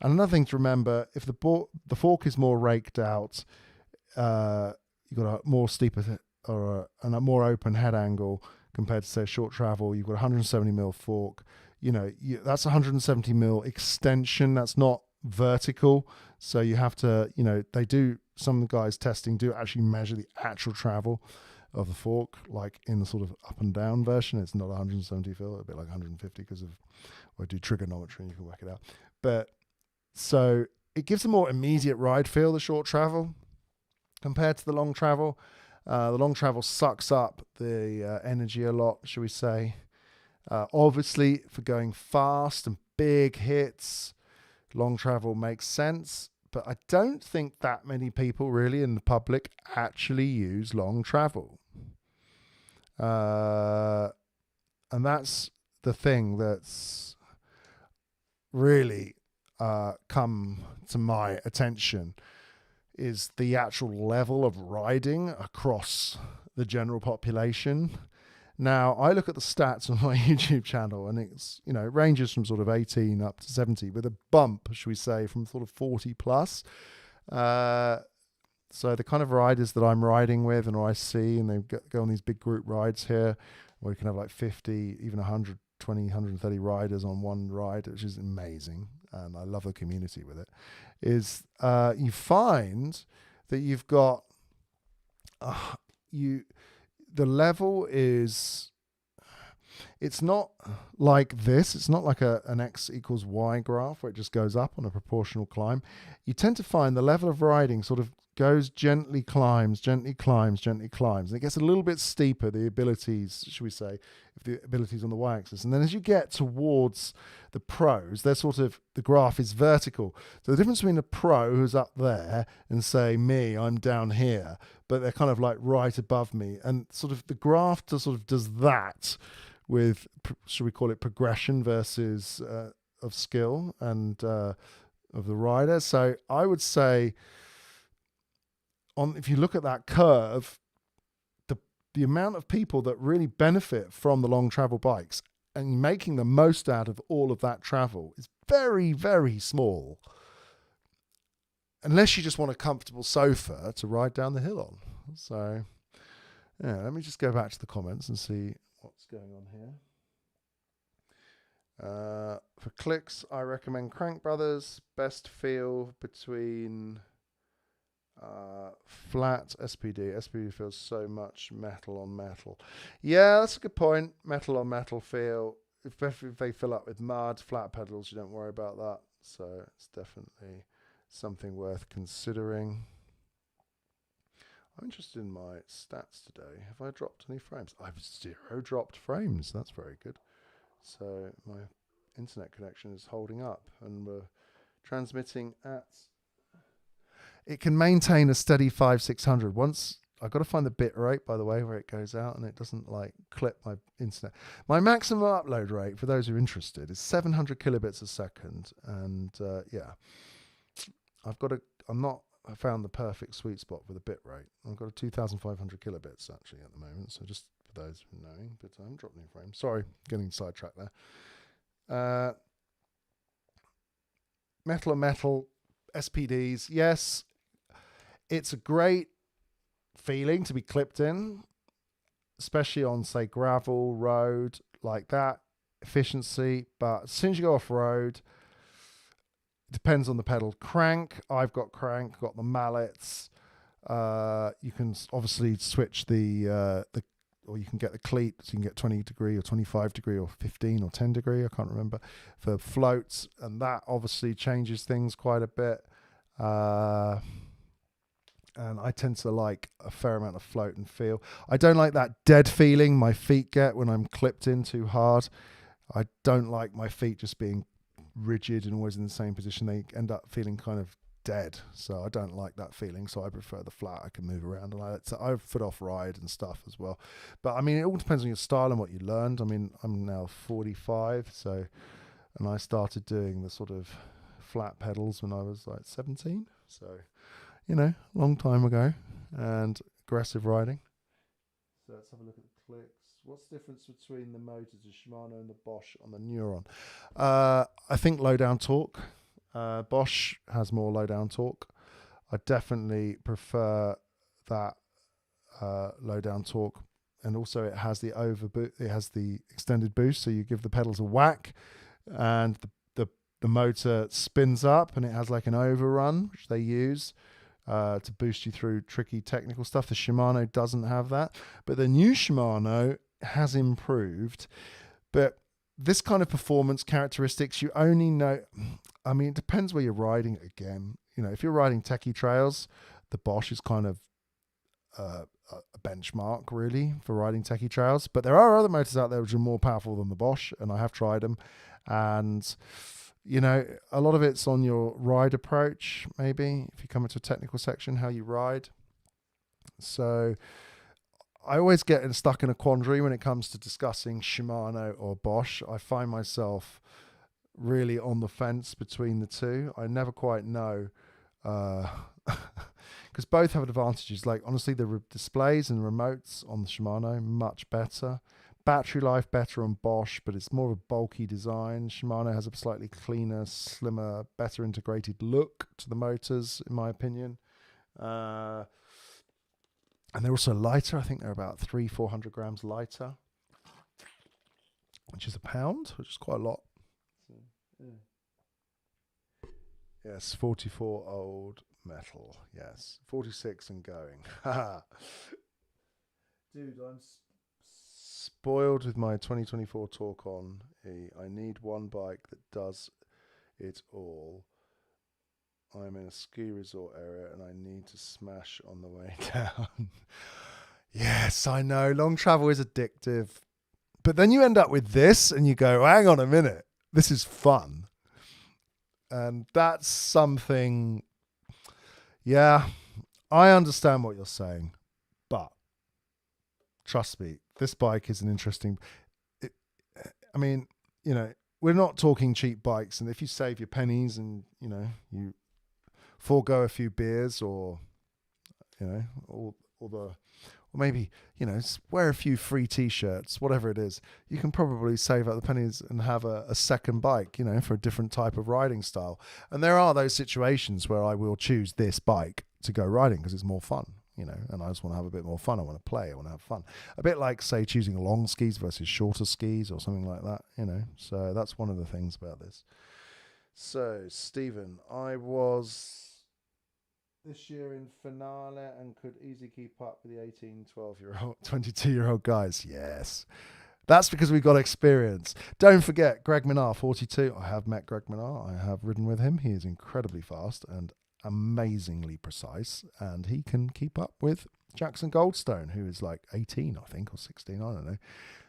and another thing to remember, if the fork is more raked out, you've got a more steeper and a more open head angle compared to, say, short travel. You've got 170 mil fork. That's 170 mil extension. That's not vertical. So you have to, some guys testing do actually measure the actual travel of the fork, like in the sort of up and down version. It's not 170 feel, a bit like 150 because I do trigonometry and you can work it out. But so it gives a more immediate ride feel, the short travel, compared to the long travel. The long travel sucks up the energy a lot, shall we say. Obviously, for going fast and big hits, long travel makes sense. But I don't think that many people really in the public actually use long travel. And that's the thing that's really come to my attention, is the actual level of riding across the general population. Now, I look at the stats on my YouTube channel, and it's, it ranges from sort of 18 up to 70 with a bump, should we say, from sort of 40 plus. So the kind of riders that I'm riding with and I see, and they go on these big group rides here, where you can have like 50, even 120, 130 riders on one ride, which is amazing. And I love the community with it, is you find that you've got, the level is, it's not like this. It's not like an X equals Y graph where it just goes up on a proportional climb. You tend to find the level of riding sort of goes gently climbs, gently climbs, gently climbs. And it gets a little bit steeper, the abilities, should we say, if the abilities on the y-axis. And then as you get towards the pros, they're sort of, the graph is vertical. So the difference between a pro who's up there and, say, me, I'm down here, but they're kind of like right above me. And sort of the graph does that with, should we call it progression versus of skill and of the rider. So I would say, if you look at that curve, the amount of people that really benefit from the long travel bikes and making the most out of all of that travel is very, very small. Unless you just want a comfortable sofa to ride down the hill on. So, yeah, let me just go back to the comments and see what's going on here. For clicks, I recommend Crank Brothers. Best feel between flat SPD. SPD feels so much metal on metal. Yeah, that's a good point. Metal on metal feel. If they fill up with mud, flat pedals, you don't worry about that. So it's definitely something worth considering. I'm interested in my stats today. Have I dropped any frames? I have 0 dropped frames. That's very good. So my internet connection is holding up, and we're transmitting at, it can maintain a steady 500-600. Once I've got to find the bit rate, by the way, where it goes out and it doesn't like clip my internet. My maximum upload rate, for those who are interested, is 700 kilobits a second. And yeah, I found the perfect sweet spot with a bit rate. I've got a 2,500 kilobits actually at the moment. So just for those who are knowing, but I haven't dropped any frames. Sorry, getting sidetracked there. Metal on metal, SPDs. Yes, it's a great feeling to be clipped in, especially on, say, gravel, road, like that. Efficiency. But as soon as you go off road, it depends on the pedal. Crank. I've got crank, got the mallets. You can obviously switch or you can get the cleat, so you can get 20 degree or 25 degree or 15 or 10 degree, I can't remember, for floats, and that obviously changes things quite a bit. And I tend to like a fair amount of float and feel. I don't like that dead feeling my feet get when I'm clipped in too hard. I don't like my feet just being rigid and always in the same position. They end up feeling kind of dead, so I don't like that feeling. So I prefer the flat. I can move around, and I foot off ride and stuff as well. But I mean, it all depends on your style and what you learned. I mean, I'm now 45, and I started doing the sort of flat pedals when I was like 17. So, long time ago, and aggressive riding. So let's have a look at the clicks. What's the difference between the motors, the Shimano and the Bosch on the Neuron? I think low down torque. Bosch has more low down torque. I definitely prefer that low down torque, and also it has the extended boost, so you give the pedals a whack, and the motor spins up, and it has like an overrun which they use to boost you through tricky technical stuff. The Shimano doesn't have that, but the new Shimano has improved. But this kind of performance characteristics, you only know, I mean, it depends where you're riding again. If you're riding techie trails, the Bosch is kind of a benchmark really for riding techie trails. But there are other motors out there which are more powerful than the Bosch, and I have tried them. And a lot of it's on your ride approach, maybe, if you come into a technical section, how you ride. So I always get stuck in a quandary when it comes to discussing Shimano or Bosch. I find myself really on the fence between the two. I never quite know, because both have advantages. Like, honestly, the displays and remotes on the Shimano, much better. Battery life better on Bosch, but it's more of a bulky design. Shimano has a slightly cleaner, slimmer, better integrated look to the motors, in my opinion. And they're also lighter. I think they're about 300-400 grams lighter, which is a pound, which is quite a lot. Yes, 44 old metal. Yes, 46 and going. Dude, I'm spoiled with my 2024 Torque On E. I need one bike that does it all. I'm in a ski resort area and I need to smash on the way down. Yes, I know. Long travel is addictive. But then you end up with this and you go, hang on a minute. This is fun. And that's something, yeah, I understand what you're saying. But trust me, this bike is an interesting... I mean, we're not talking cheap bikes. And if you save your pennies and, you forego a few beers or maybe, wear a few free t-shirts, whatever it is, you can probably save up the pennies and have a second bike, for a different type of riding style. And there are those situations where I will choose this bike to go riding because it's more fun, and I just want to have a bit more fun. I want to play, I want to have fun. A bit like, say, choosing long skis versus shorter skis or something like that, So that's one of the things about this. So, Stephen, I was this year in finale and could easily keep up with the 18, 12-year-old, 22-year-old guys. Yes. That's because we've got experience. Don't forget, Greg Minar, 42. I have met Greg Minar. I have ridden with him. He is incredibly fast and amazingly precise, and he can keep up with Jackson Goldstone, who is like 18, I think, or 16, I don't know.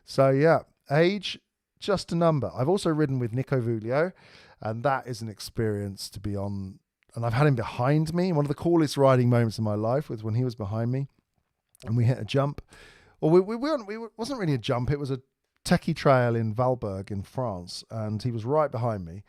So, yeah, age, just a number. I've also ridden with Nico Vuglio, and that is an experience to be on. And I've had him behind me. One of the coolest riding moments in my life was when he was behind me. and we hit a jump. Well, it wasn't really a jump. It was a techie trail in Valberg in France, and he was right behind me,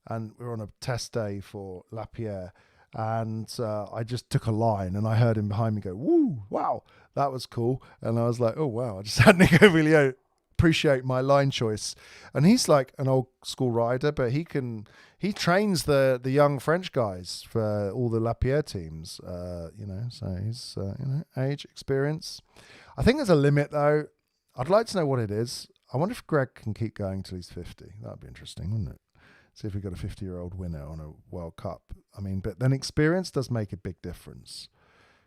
and we were on a test day for La Pierre, and I just took a line, and I heard him behind me go, "Woo, wow, that was cool," and I was like, "Oh wow," I just had to go really appreciate my line choice. And he's like an old school rider, but he trains the young French guys for all the La Pierre teams, so he's age, experience. I think there's a limit though. I'd like to know what it is. I wonder if Greg can keep going till he's 50. That'd be interesting, wouldn't it? See if we got a 50-year-old winner on a World Cup. I mean, but then experience does make a big difference,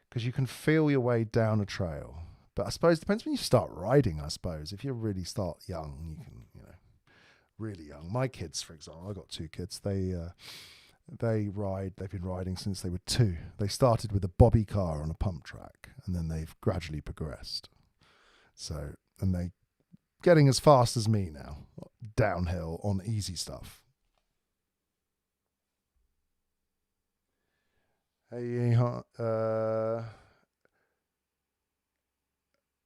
because you can feel your way down a trail. But I suppose it depends when you start riding, I suppose. If you really start young, you can, really young. My kids, for example, I've got 2 kids. They ride. They've been riding since they were 2. They started with a bobby car on a pump track, and then they've gradually progressed. So, and they getting as fast as me now, downhill on easy stuff. Hey,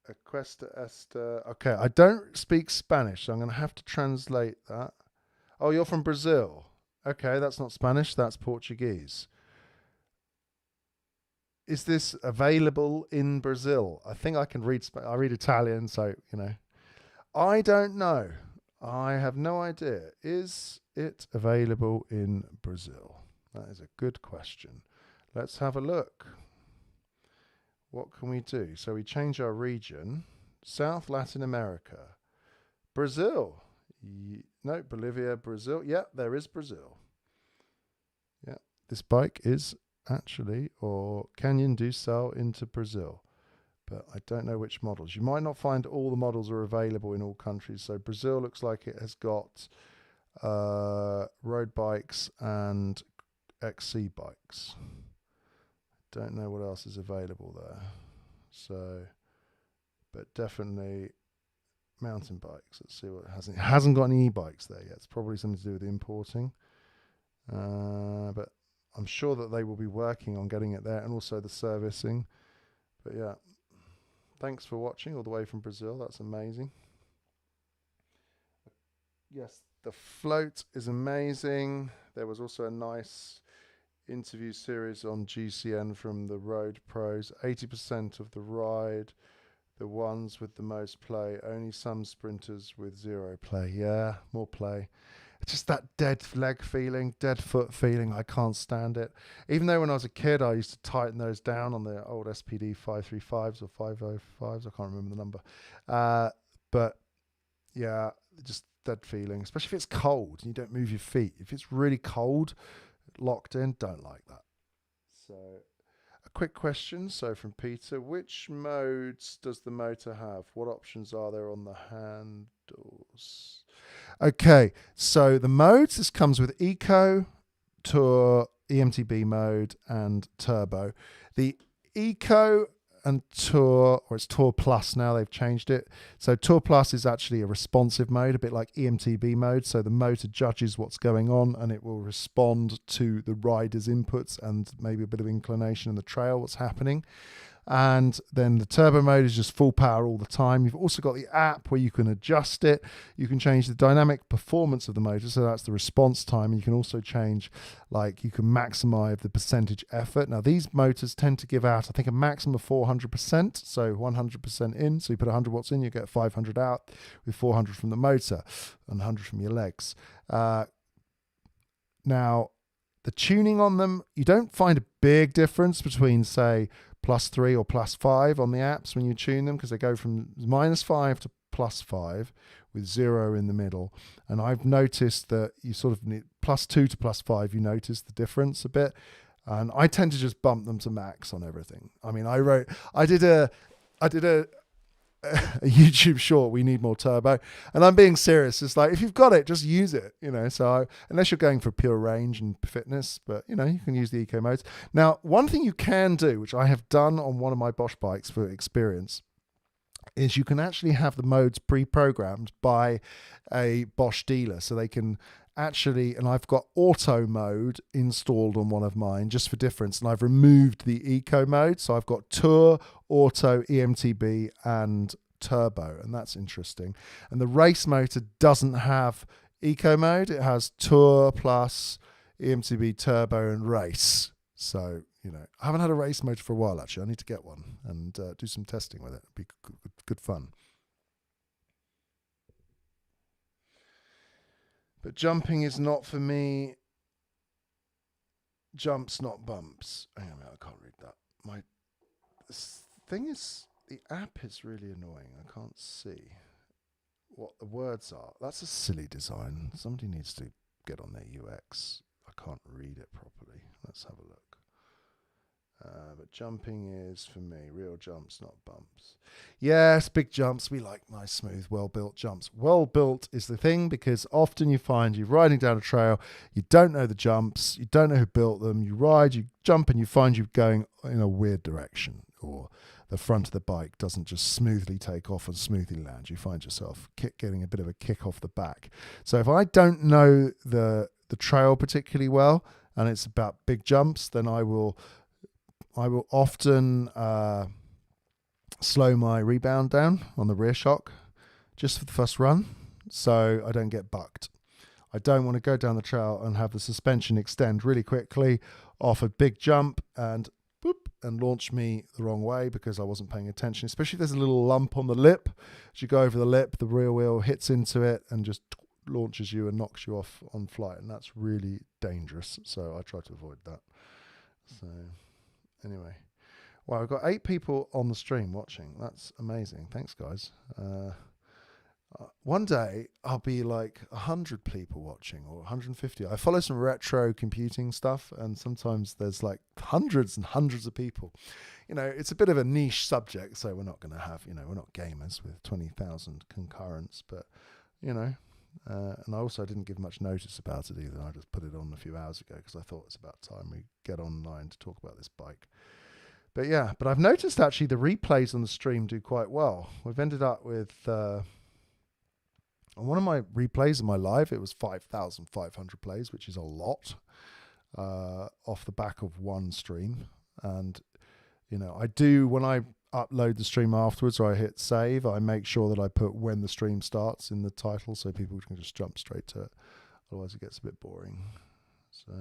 Aquesta Esta. Okay, I don't speak Spanish, so I'm going to have to translate that. Oh, you're from Brazil. Okay, that's not Spanish, that's Portuguese. Is this available in Brazil? I think I can read. I read Italian, so I don't know. I have no idea. Is it available in Brazil? That is a good question. Let's have a look. What can we do? So we change our region. South Latin America. Brazil. No, Bolivia, Brazil. Yeah, there is Brazil. Yeah, this bike is actually, or Canyon do sell into Brazil, but I don't know which models. You might not find all the models are available in all countries. So Brazil looks like it has got road bikes and XC bikes. Don't know what else is available there. So, but definitely mountain bikes. Let's see what it hasn't. It hasn't got any e-bikes there yet. It's probably something to do with importing. But I'm sure that they will be working on getting it there, and also the servicing. But yeah, thanks for watching all the way from Brazil. That's amazing. Yes, the float is amazing. There was also a nice interview series on GCN from the road pros. 80% of the ride, the ones with the most play, only some sprinters with 0 play. Yeah, more play. It's just that dead leg feeling, dead foot feeling. I can't stand it. Even though when I was a kid, I used to tighten those down on the old SPD 535s or 505s. I can't remember the number. But yeah, just dead feeling, especially if it's cold and you don't move your feet. If it's really cold, locked in, don't like that. So a quick question, so from Peter, which modes does the motor have? What options are there on the handles? Okay, so the modes, this comes with Eco, Tour, EMTB mode and Turbo. The Eco and Tour, or it's Tour Plus now, they've changed it. So Tour Plus is actually a responsive mode, a bit like EMTB mode. So the motor judges what's going on and it will respond to the rider's inputs and maybe a bit of inclination in the trail, what's happening. And then the turbo mode is just full power all the time. You've also got the app where you can adjust it. You can change the dynamic performance of the motor, so that's the response time. And you can also change, like, you can maximize the percentage effort. Now, these motors tend to give out, I think, a maximum of 400%, so 100% in. So you put 100 watts in, you get 500 out with 400 from the motor and 100 from your legs. Now, the tuning on them, you don't find a big difference between, say, +3 or +5 on the apps when you tune them, because they go from -5 to +5 with 0 in the middle. And I've noticed that you sort of need +2 to +5, you notice the difference a bit. And I tend to just bump them to max on everything. I mean, I did a YouTube short, we need more turbo, and I'm being serious. It's like, if you've got it, just use it, so unless you're going for pure range and fitness, but you can use the eco modes. Now, one thing you can do, which I have done on one of my Bosch bikes for experience, is you can actually have the modes pre-programmed by a Bosch dealer, so they can actually, and I've got auto mode installed on one of mine just for difference, and I've removed the eco mode, so I've got Tour, Auto, EMTB and Turbo, and that's interesting. And the race motor doesn't have eco mode, it has Tour plus EMTB, Turbo and Race. So, you know, I haven't had a race motor for a while actually. I need to get one and do some testing with it. It'd be good fun. But jumping is not for me. Jumps, not bumps. Hang on a minute, I can't read that. This thing is, the app is really annoying. I can't see what the words are. That's a silly design. Somebody needs to get on their UX. I can't read it properly. Let's have a look. But jumping is, for me, real jumps, not bumps. Yes, big jumps. We like nice, smooth, well-built jumps. Well-built is the thing, because often you find you're riding down a trail, you don't know the jumps, you don't know who built them, you ride, you jump, and you find you're going in a weird direction, or the front of the bike doesn't just smoothly take off and smoothly land. You find yourself getting a bit of a kick off the back. So if I don't know the trail particularly well, and it's about big jumps, then I will often slow my rebound down on the rear shock just for the first run, so I don't get bucked. I don't want to go down the trail and have the suspension extend really quickly off a big jump and boop, and launch me the wrong way because I wasn't paying attention, especially if there's a little lump on the lip. As you go over the lip, the rear wheel hits into it and just launches you and knocks you off on flight, and that's really dangerous, so I try to avoid that. So anyway, wow, we've got 8 people on the stream watching. That's amazing. Thanks, guys. One day I'll be like 100 people watching, or 150. I follow some retro computing stuff, and sometimes there's like hundreds and hundreds of people. You know, it's a bit of a niche subject, so we're not going to have, we're not gamers with 20,000 concurrents, but, and I also didn't give much notice about it either. I just put it on a few hours ago because I thought it's about time we get online to talk about this bike. But yeah, but I've noticed actually the replays on the stream do quite well. We've ended up with, on one of my replays of my live, it was 5,500 plays, which is a lot off the back of one stream. And, I do, when I upload the stream afterwards or I hit save, I make sure that I put when the stream starts in the title so people can just jump straight to it. Otherwise it gets a bit boring. So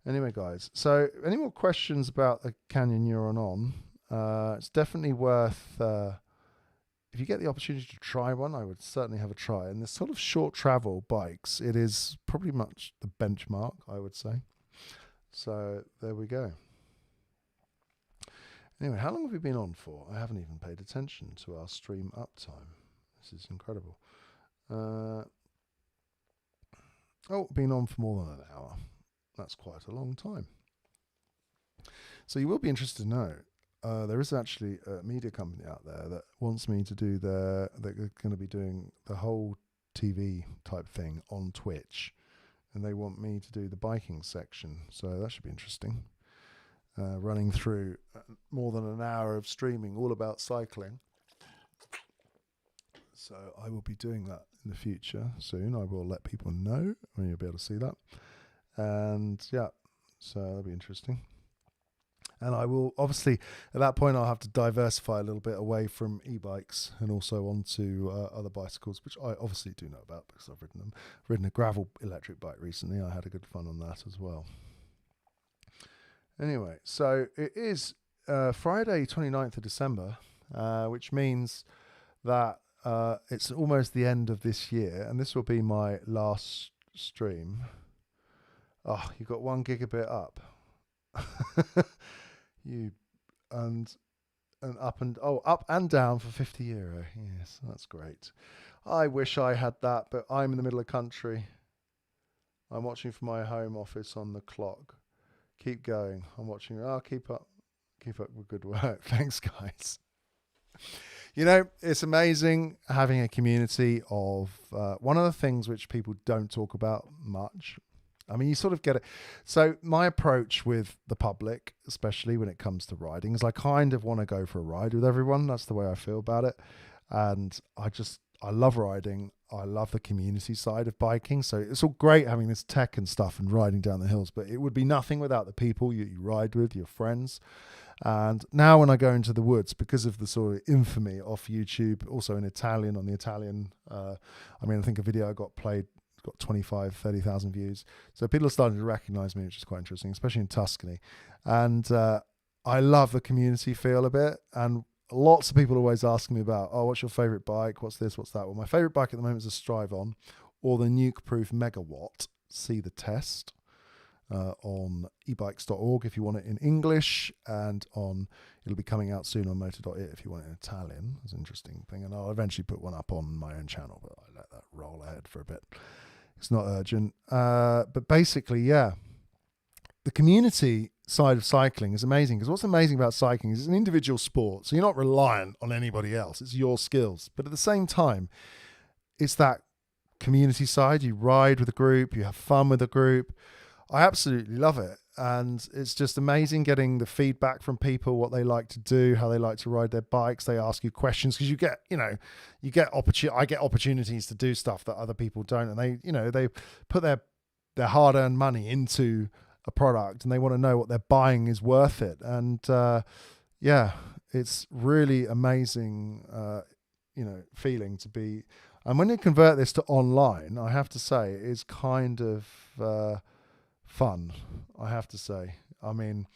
anyway, guys, so any more questions about the Canyon Neuron On? It's definitely worth, if you get the opportunity to try one, I would certainly have a try. And this sort of short travel bikes, it is probably much the benchmark, I would say. So there we go. Anyway, how long have we been on for? I haven't even paid attention to our stream uptime. This is incredible. Been on for more than an hour. That's quite a long time. So you will be interested to know, there is actually a media company out there that wants me to do they're going to be doing the whole TV type thing on Twitch, and they want me to do the biking section. So that should be interesting. Running through more than an hour of streaming all about cycling. So I will be doing that in the future soon. I will let people know when you'll be able to see that. And yeah, so that'll be interesting. And I will, obviously, at that point, I'll have to diversify a little bit away from e-bikes and also onto other bicycles, which I obviously do know about because I've ridden them. I've ridden a gravel electric bike recently. I had a good fun on that as well. Anyway, so it is Friday, 29th of December, which means that it's almost the end of this year, and this will be my last stream. Oh, you got 1 gigabit up. Up and down for €50. Yes, that's great. I wish I had that, but I'm in the middle of the country. I'm watching from my home office on the clock. Keep going. I'm watching. Oh, keep up with good work. Thanks, guys. It's amazing having a community of one of the things which people don't talk about much I mean, you sort of get it. So my approach with the public, especially when it comes to riding, is I kind of want to go for a ride with everyone. That's the way I feel about it. And I love riding. I love the community side of biking. So it's all great having this tech and stuff and riding down the hills, but it would be nothing without the people you ride with, your friends. And now when I go into the woods, because of the sort of infamy off YouTube, also in Italian, on the Italian, I think a video I got got 25, 30,000 views. So people are starting to recognize me, which is quite interesting, especially in Tuscany. And I love the community feel of it. And lots of people are always asking me about, oh, what's your favorite bike? What's this? What's that? Well, my favorite bike at the moment is a Strive-On or the Nuke-Proof Megawatt. See the test on ebikes.org if you want it in English, and it'll be coming out soon on motor.it if you want it in Italian. It's an interesting thing, and I'll eventually put one up on my own channel, but I let that roll ahead for a bit. It's not urgent, but basically, yeah, the community side of cycling is amazing, because what's amazing about cycling is it's an individual sport, so you're not reliant on anybody else. It's your skills, but at the same time, it's that community side. You ride with a group, you have fun with a group. I absolutely love it, and it's just amazing getting the feedback from people, what they like to do, how they like to ride their bikes. They ask you questions, because I get opportunities to do stuff that other people don't, and they put their hard-earned money into a product, and they want to know what they're buying is worth it. And it's really amazing feeling to be. And when you convert this to online, I have to say it is kind of fun, I have to say. I mean,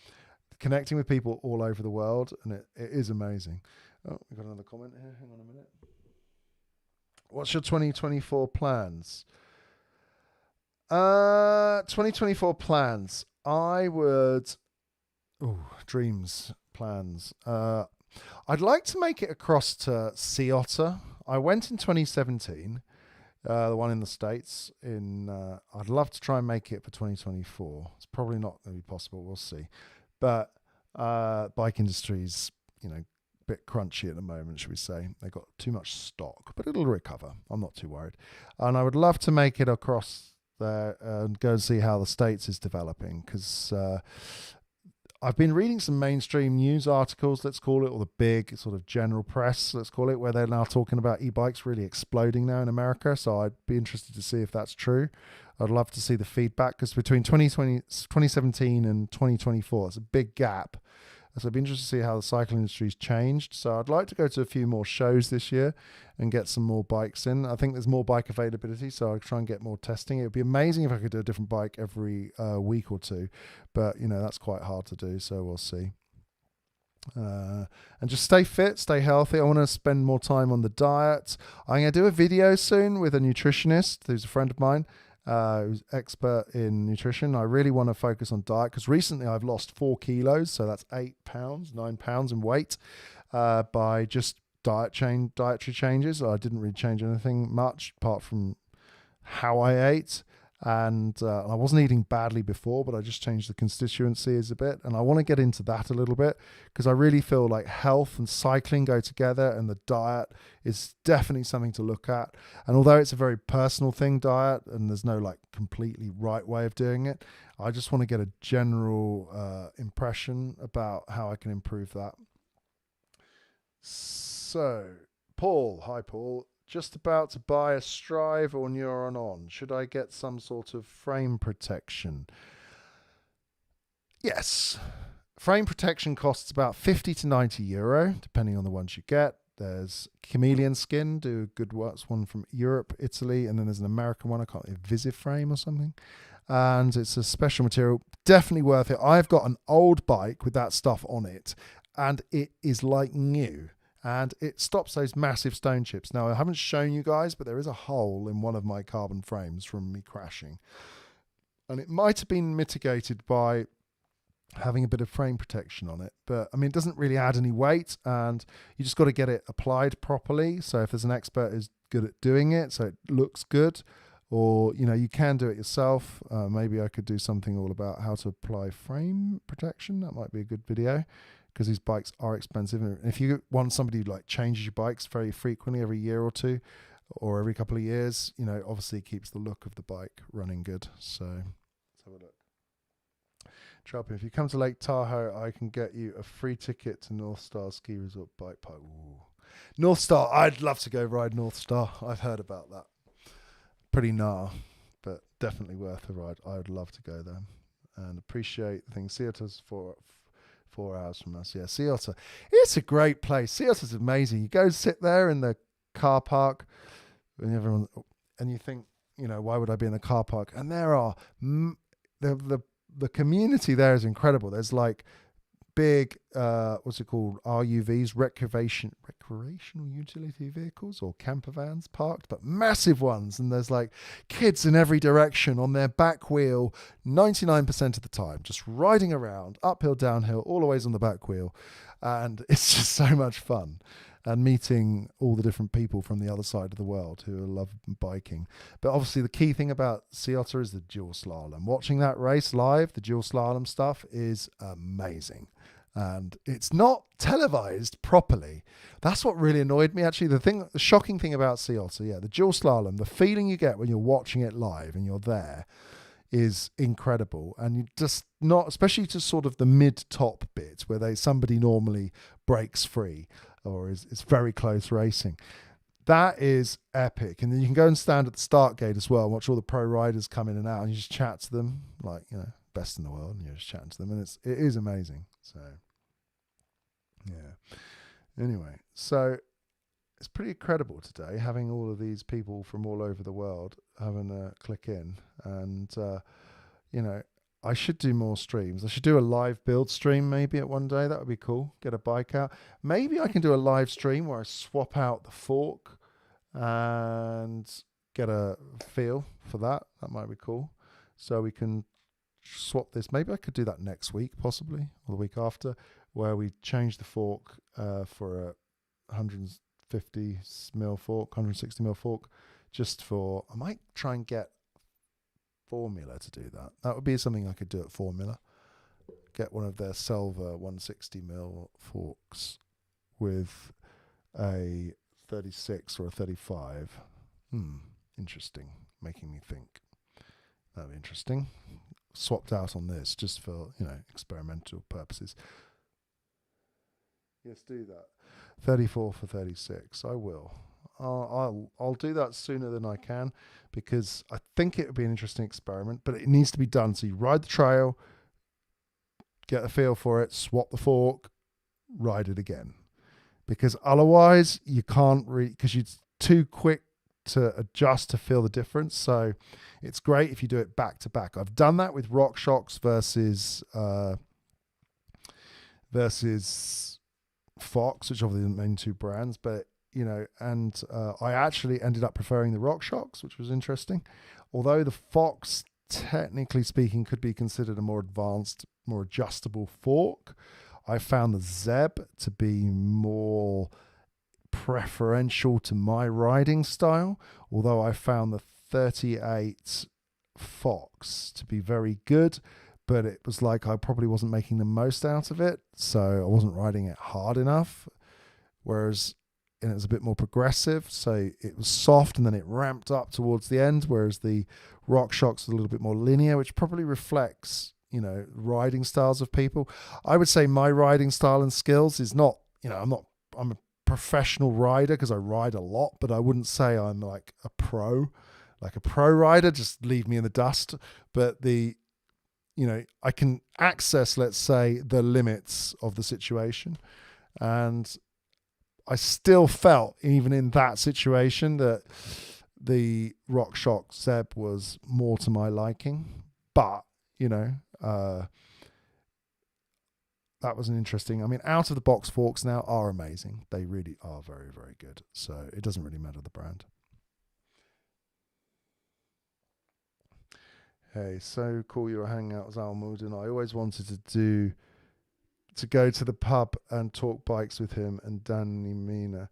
connecting with people all over the world, and it is amazing. Oh, we've got another comment here. Hang on a minute. What's your 2024 plans? 2024 plans. Dreams, plans. I'd like to make it across to Sea Otter. I went in 2017. The one in the States. I'd love to try and make it for 2024. It's probably not going to be possible. We'll see. But bike industry's, a bit crunchy at the moment, should we say. They got too much stock, but it'll recover. I'm not too worried. And I would love to make it across there and go and see how the States is developing, because I've been reading some mainstream news articles, let's call it, or the big sort of general press, let's call it, where they're now talking about e-bikes really exploding now in America. So I'd be interested to see if that's true. I'd love to see the feedback, because between 2017 and 2024, it's a big gap. So I'd be interested to see how the cycling industry's changed. So I'd like to go to a few more shows this year and get some more bikes in. I think there's more bike availability, so I'll try and get more testing. It would be amazing if I could do a different bike every week or two, but that's quite hard to do, so we'll see. And just stay fit, stay healthy. I want to spend more time on the diet. I'm going to do a video soon with a nutritionist who's a friend of mine, who's expert in nutrition. I really want to focus on diet, because recently I've lost 4 kilos, so that's 9 pounds in weight, by just dietary changes. I didn't really change anything much apart from how I ate, and I wasn't eating badly before, but I just changed the constituencies a bit, and I want to get into that a little bit, because I really feel like health and cycling go together, and the diet is definitely something to look at. And although it's a very personal thing, diet, and there's no completely right way of doing it, I just want to get a general impression about how I can improve that. So Paul, hi Paul, just about to buy a Strive or Neuron On. Should I get some sort of frame protection? Yes. Frame protection costs about 50 to 90 euro, depending on the ones you get. There's Chameleon Skin, do a good one from Europe, Italy, and then there's an American one, I can't think, Visiframe or something. And it's a special material, definitely worth it. I've got an old bike with that stuff on it, and it is like new. And it stops those massive stone chips. Now, I haven't shown you guys, but there is a hole in one of my carbon frames from me crashing. And it might have been mitigated by having a bit of frame protection on it. But, it doesn't really add any weight, and you just got to get it applied properly. So if there's an expert who's good at doing it, so it looks good, or, you can do it yourself. Maybe I could do something all about how to apply frame protection. That might be a good video, because these bikes are expensive. And if you want somebody who changes your bikes very frequently, every year or two, or every couple of years, obviously it keeps the look of the bike running good. So have a look. Chirpy, if you come to Lake Tahoe, I can get you a free ticket to North Star Ski Resort Bike Park. Ooh. North Star, I'd love to go ride North Star. I've heard about that. Pretty gnar, but definitely worth a ride. I would love to go there and appreciate things. Sea Otter's 4 hours from us. Yeah, Sea Otter. It's a great place. Sea Otter's amazing. You go sit there in the car park and you think, why would I be in the car park? And there are the community there is incredible. There's like big what's it called, RUVs, recreational utility vehicles or camper vans parked, but massive ones, and there's like kids in every direction on their back wheel 99% of the time, just riding around uphill, downhill, all always on the back wheel, and it's just so much fun. And meeting all the different people from the other side of the world who love biking. But obviously the key thing about Sea Otter is the dual slalom. Watching that race live, the dual slalom stuff is amazing. And it's not televised properly. That's what really annoyed me, actually. The shocking thing about Sea Otter, the dual slalom, the feeling you get when you're watching it live and you're there is incredible. And you just not, especially to sort of the mid-top bit where somebody normally breaks free or is very close racing. That is epic. And then you can go and stand at the start gate as well and watch all the pro riders come in and out, and you just chat to them like, best in the world, and you're just chatting to them, and it is amazing. So yeah. Anyway, so it's pretty incredible today having all of these people from all over the world having a click in, and I should do more streams. I should do a live build stream maybe at one day. That would be cool. Get a bike out. Maybe I can do a live stream where I swap out the fork and get a feel for that. That might be cool. So we can swap this. Maybe I could do that next week, possibly, or the week after, where we change the fork for a 150 mil fork, 160 mil fork, I might try and get Formula to do that. That would be something I could do at Formula. Get one of their Selva 160 mil forks with a 36 or a 35. Interesting. Making me think. That'd be interesting. Swapped out on this just for, experimental purposes. Yes, do that. 34 for 36. I will. I'll do that sooner than I can, because I think it would be an interesting experiment, but it needs to be done. So you ride the trail, get a feel for it, swap the fork, ride it again, because otherwise you can't because you're too quick to adjust to feel the difference. So it's great if you do it back to back. I've done that with RockShox versus Fox, which obviously the main two brands, but I actually ended up preferring the RockShox, which was interesting. Although the Fox, technically speaking, could be considered a more advanced, more adjustable fork, I found the Zeb to be more preferential to my riding style. Although I found the 38 Fox to be very good, but it was like I probably wasn't making the most out of it, so I wasn't riding it hard enough. Whereas it was a bit more progressive, so it was soft and then it ramped up towards the end, whereas the RockShox was a little bit more linear, which probably reflects, riding styles of people. I would say my riding style and skills is not, I'm a professional rider because I ride a lot, but I wouldn't say I'm like a pro rider, just leave me in the dust. But I can access, let's say, the limits of the situation. And I still felt, even in that situation, that the RockShox Zeb was more to my liking. But, that was an interesting, out of the box forks now are amazing. They really are very, very good. So it doesn't really matter the brand. Hey, so cool you were hanging out with Almudin. I always wanted to go to the pub and talk bikes with him and Danny Mina.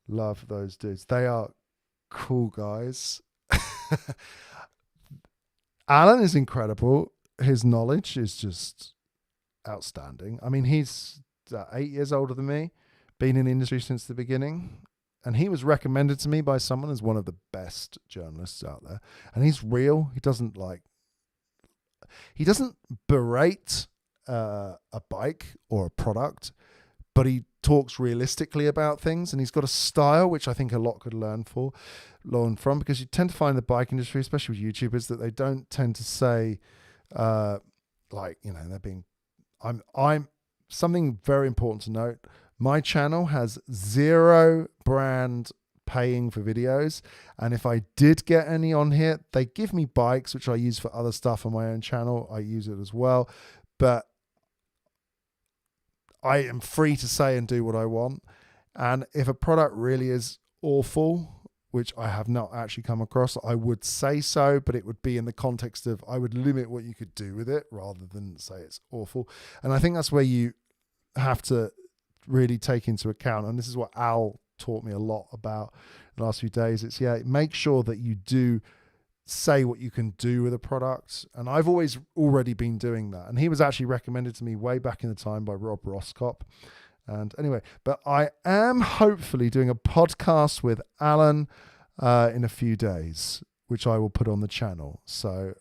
Love those dudes. They are cool guys. Alan is incredible. His knowledge is just outstanding. He's 8 years older than me, been in the industry since the beginning, and he was recommended to me by someone as one of the best journalists out there. And he's real. He doesn't he doesn't berate a bike or a product, but he talks realistically about things, and he's got a style which I think a lot could learn from, because you tend to find the bike industry, especially with YouTubers, that they don't tend to say they're being I'm something very important to note. My channel has 0 brand paying for videos, and if I did get any on here, they give me bikes which I use for other stuff on my own channel. I use it as well, but I am free to say and do what I want. And if a product really is awful, which I have not actually come across, I would say so, but it would be in the context of I would limit what you could do with it rather than say it's awful. And I think that's where you have to really take into account, and this is what Al taught me a lot about the last few days. It's make sure that you do say what you can do with a product, and I've already been doing that, and he was actually recommended to me way back in the time by Rob Roskop. And anyway, but I am hopefully doing a podcast with Alan in a few days, which I will put on the channel. So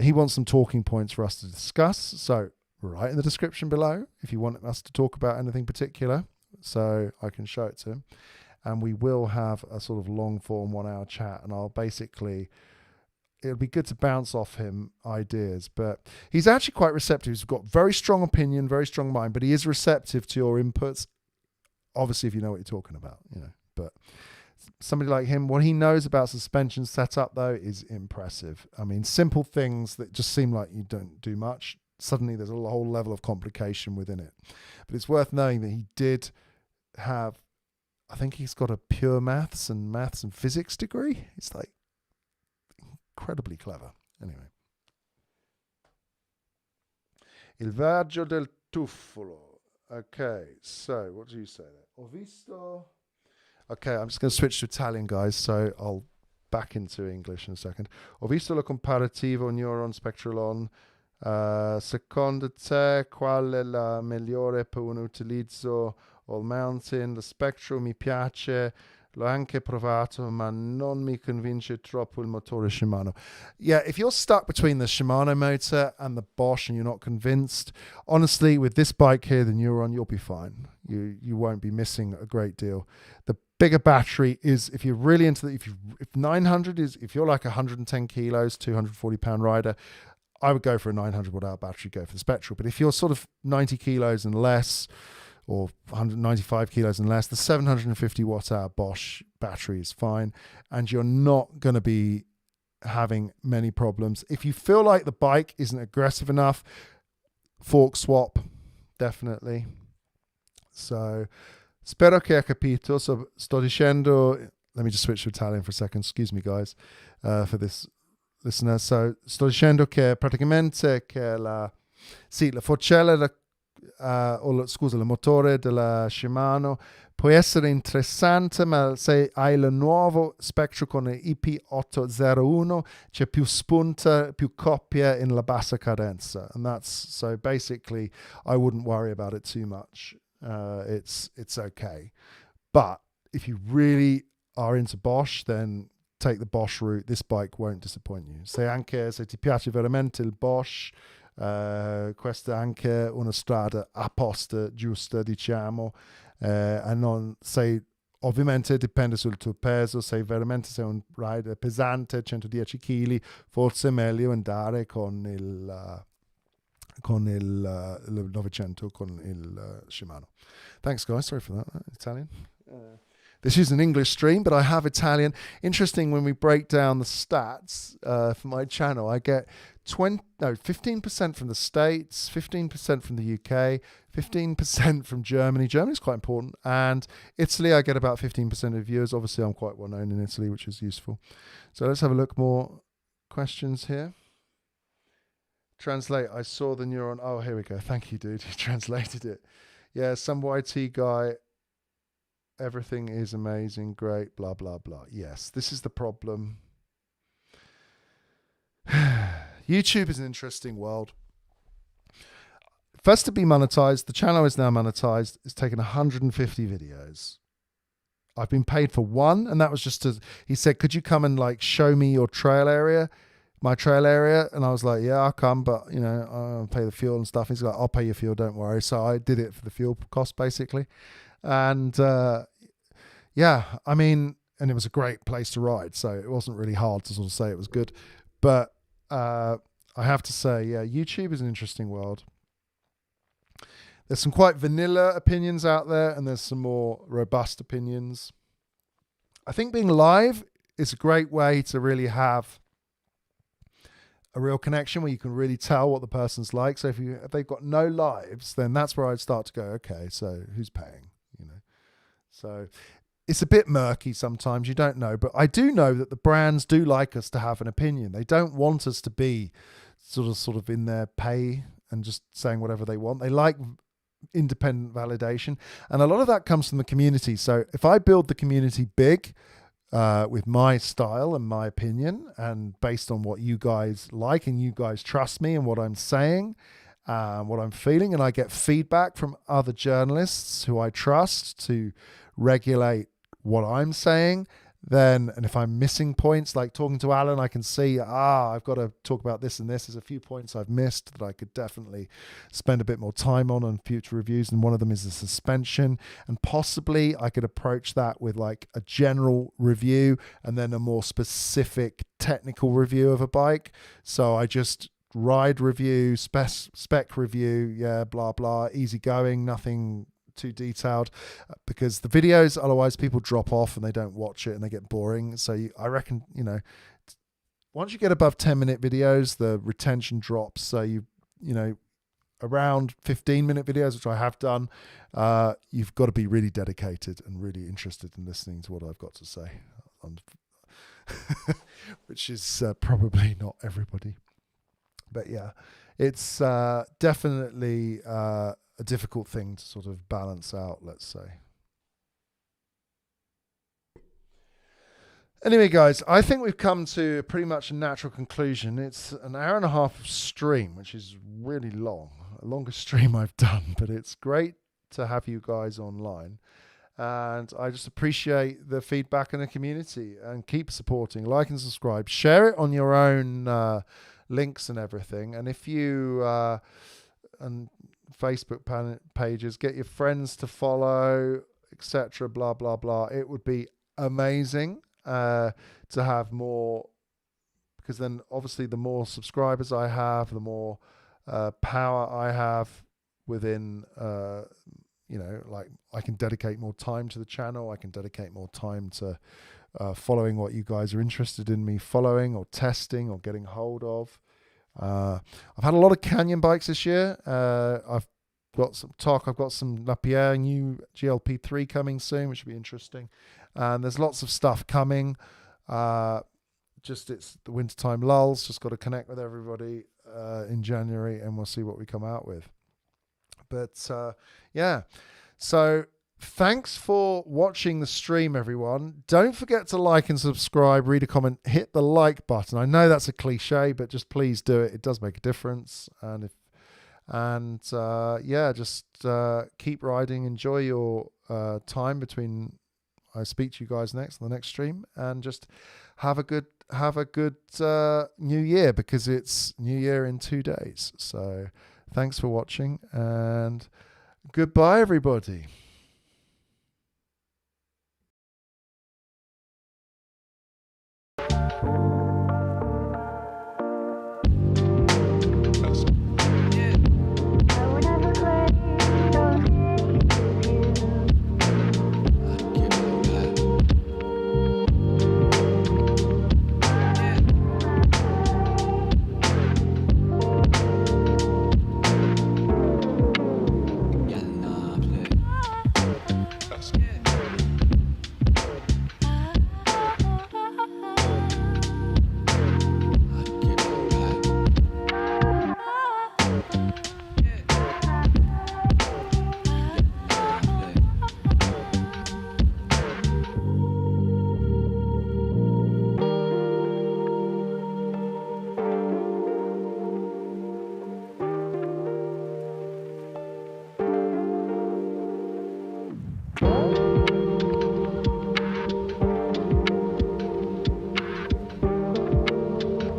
he wants some talking points for us to discuss, so write in the description below if you want us to talk about anything particular, so I can show it to him. And we will have a sort of long form 1 hour chat, and it'll be good to bounce off him ideas. But he's actually quite receptive. He's got very strong opinion, very strong mind, but he is receptive to your inputs, obviously, if you know what you're talking about, But somebody like him, what he knows about suspension setup, though, is impressive. I mean, simple things that just seem like you don't do much, suddenly there's a whole level of complication within it. But it's worth knowing that he did have, I think he's got a pure maths and physics degree. It's like incredibly clever. Anyway. Il viaggio del tuffolo. Okay, so what do you say there? Ho visto. Okay, I'm just going to switch to Italian, guys, so I'll back into English in a second. Ho visto lo comparativo neuron spectralon. Secondo te, qual è la migliore per un utilizzo all mountain? Lo spectro mi piace, l'ho anche provato, ma non mi convince troppo il motore Shimano. Yeah, if you're stuck between the Shimano motor and the Bosch and you're not convinced, honestly, with this bike here, the Neuron, you'll be fine. You won't be missing a great deal. The bigger battery is, if you're really into the, if 900 is, if you're like 110 kilos, 240 pound rider, I would go for a 900 watt hour battery, go for the Spectral. But if you're sort of 90 kilos and less, or 195 kilos and less, the 750 watt hour Bosch battery is fine, and you're not going to be having many problems. If you feel like the bike isn't aggressive enough, fork swap, definitely. So, spero che hai capito. So, sto dicendo, let me just switch to Italian for a second. Excuse me, guys, for this listener. So, sto dicendo che praticamente che la forcella, il motore della Shimano può essere interessante, ma se hai il nuovo Spectrum con il IP801 c'è più spunta, più coppia in la bassa cadenza, and that's, so basically I wouldn't worry about it too much. It's okay, but if you really are into Bosch, then take the Bosch route. This bike won't disappoint you. Se ti piace veramente il Bosch, questa è anche una strada apposta giusta, diciamo, e non sei, ovviamente dipende sul tuo peso. Se veramente sei un rider pesante, 110 kg, forse è meglio andare con il 900, con il Shimano. Thanks, guys. Sorry for that. Italian. This is an English stream, but I have Italian. Interesting, when we break down the stats for my channel, I get 15% from the States, 15% from the UK, 15% from Germany. Germany's quite important. And Italy, I get about 15% of viewers. Obviously, I'm quite well known in Italy, which is useful. So let's have a look more questions here. Translate. I saw the Neuron. Oh, here we go. Thank you, dude. You translated it. Yeah, some YT guy. Everything is amazing, great, blah, blah, blah. Yes, this is the problem. YouTube is an interesting world. First to be monetized, the channel is now monetized. It's taken 150 videos. I've been paid for one, and that was just to, he said, could you come and like show me your trail area? my trail area, and I was like, yeah, I'll come, but I'll pay the fuel and stuff. He's like, I'll pay your fuel, don't worry. So I did it for the fuel cost basically. And yeah, I mean, and it was a great place to ride, so it wasn't really hard to sort of say it was good. But I have to say, yeah, YouTube is an interesting world. There's some quite vanilla opinions out there, and there's some more robust opinions. I think being live is a great way to really have a real connection where you can really tell what the person's like. So if they've got no lives, then that's where I'd start to go, okay, so who's paying? So it's a bit murky sometimes, you don't know, but I do know that the brands do like us to have an opinion. They don't want us to be sort of in their pay and just saying whatever they want. They like independent validation, and a lot of that comes from the community. So if I build the community big with my style and my opinion, and based on what you guys like, and you guys trust me and what I'm saying, what I'm feeling, and I get feedback from other journalists who I trust to regulate what I'm saying, then, and if I'm missing points, like talking to Alan, I can see, I've got to talk about this and this. There's a few points I've missed that I could definitely spend a bit more time on future reviews. And one of them is the suspension. And possibly I could approach that with like a general review and then a more specific technical review of a bike. So I just ride review, spec review, yeah, blah, blah, easy going, nothing too detailed, because the videos, otherwise people drop off and they don't watch it and they get boring. So I reckon, once you get above 10-minute videos, the retention drops. So around 15-minute videos, which I have done, you've got to be really dedicated and really interested in listening to what I've got to say, which is probably not everybody. But yeah, it's definitely a difficult thing to sort of balance out, let's say. Anyway, guys, I think we've come to pretty much a natural conclusion. It's an hour and a half of stream, which is really long, the longest stream I've done, but it's great to have you guys online. And I just appreciate the feedback in the community, and keep supporting, like and subscribe, share it on your own links and everything. And if you and Facebook pages, get your friends to follow, etc., blah blah blah. It would be amazing to have more, because then obviously the more subscribers I have, the more power I have within like I can dedicate more time to the channel. I can dedicate more time to following what you guys are interested in me following or testing or getting hold of. I've had a lot of Canyon bikes this year. I've got some talk. I've got some Lapierre new GLP3 coming soon, which will be interesting. And there's lots of stuff coming. Just it's the wintertime lulls. Just got to connect with everybody in January, and we'll see what we come out with. But yeah, so thanks for watching the stream, everyone. Don't forget to like and subscribe, read a comment, hit the like button. I know that's a cliche, but just please do it. It does make a difference. And yeah, just keep riding. Enjoy your time between I speak to you guys next on the next stream, and just have a good New Year, because it's New Year in 2 days. So thanks for watching, and goodbye, everybody.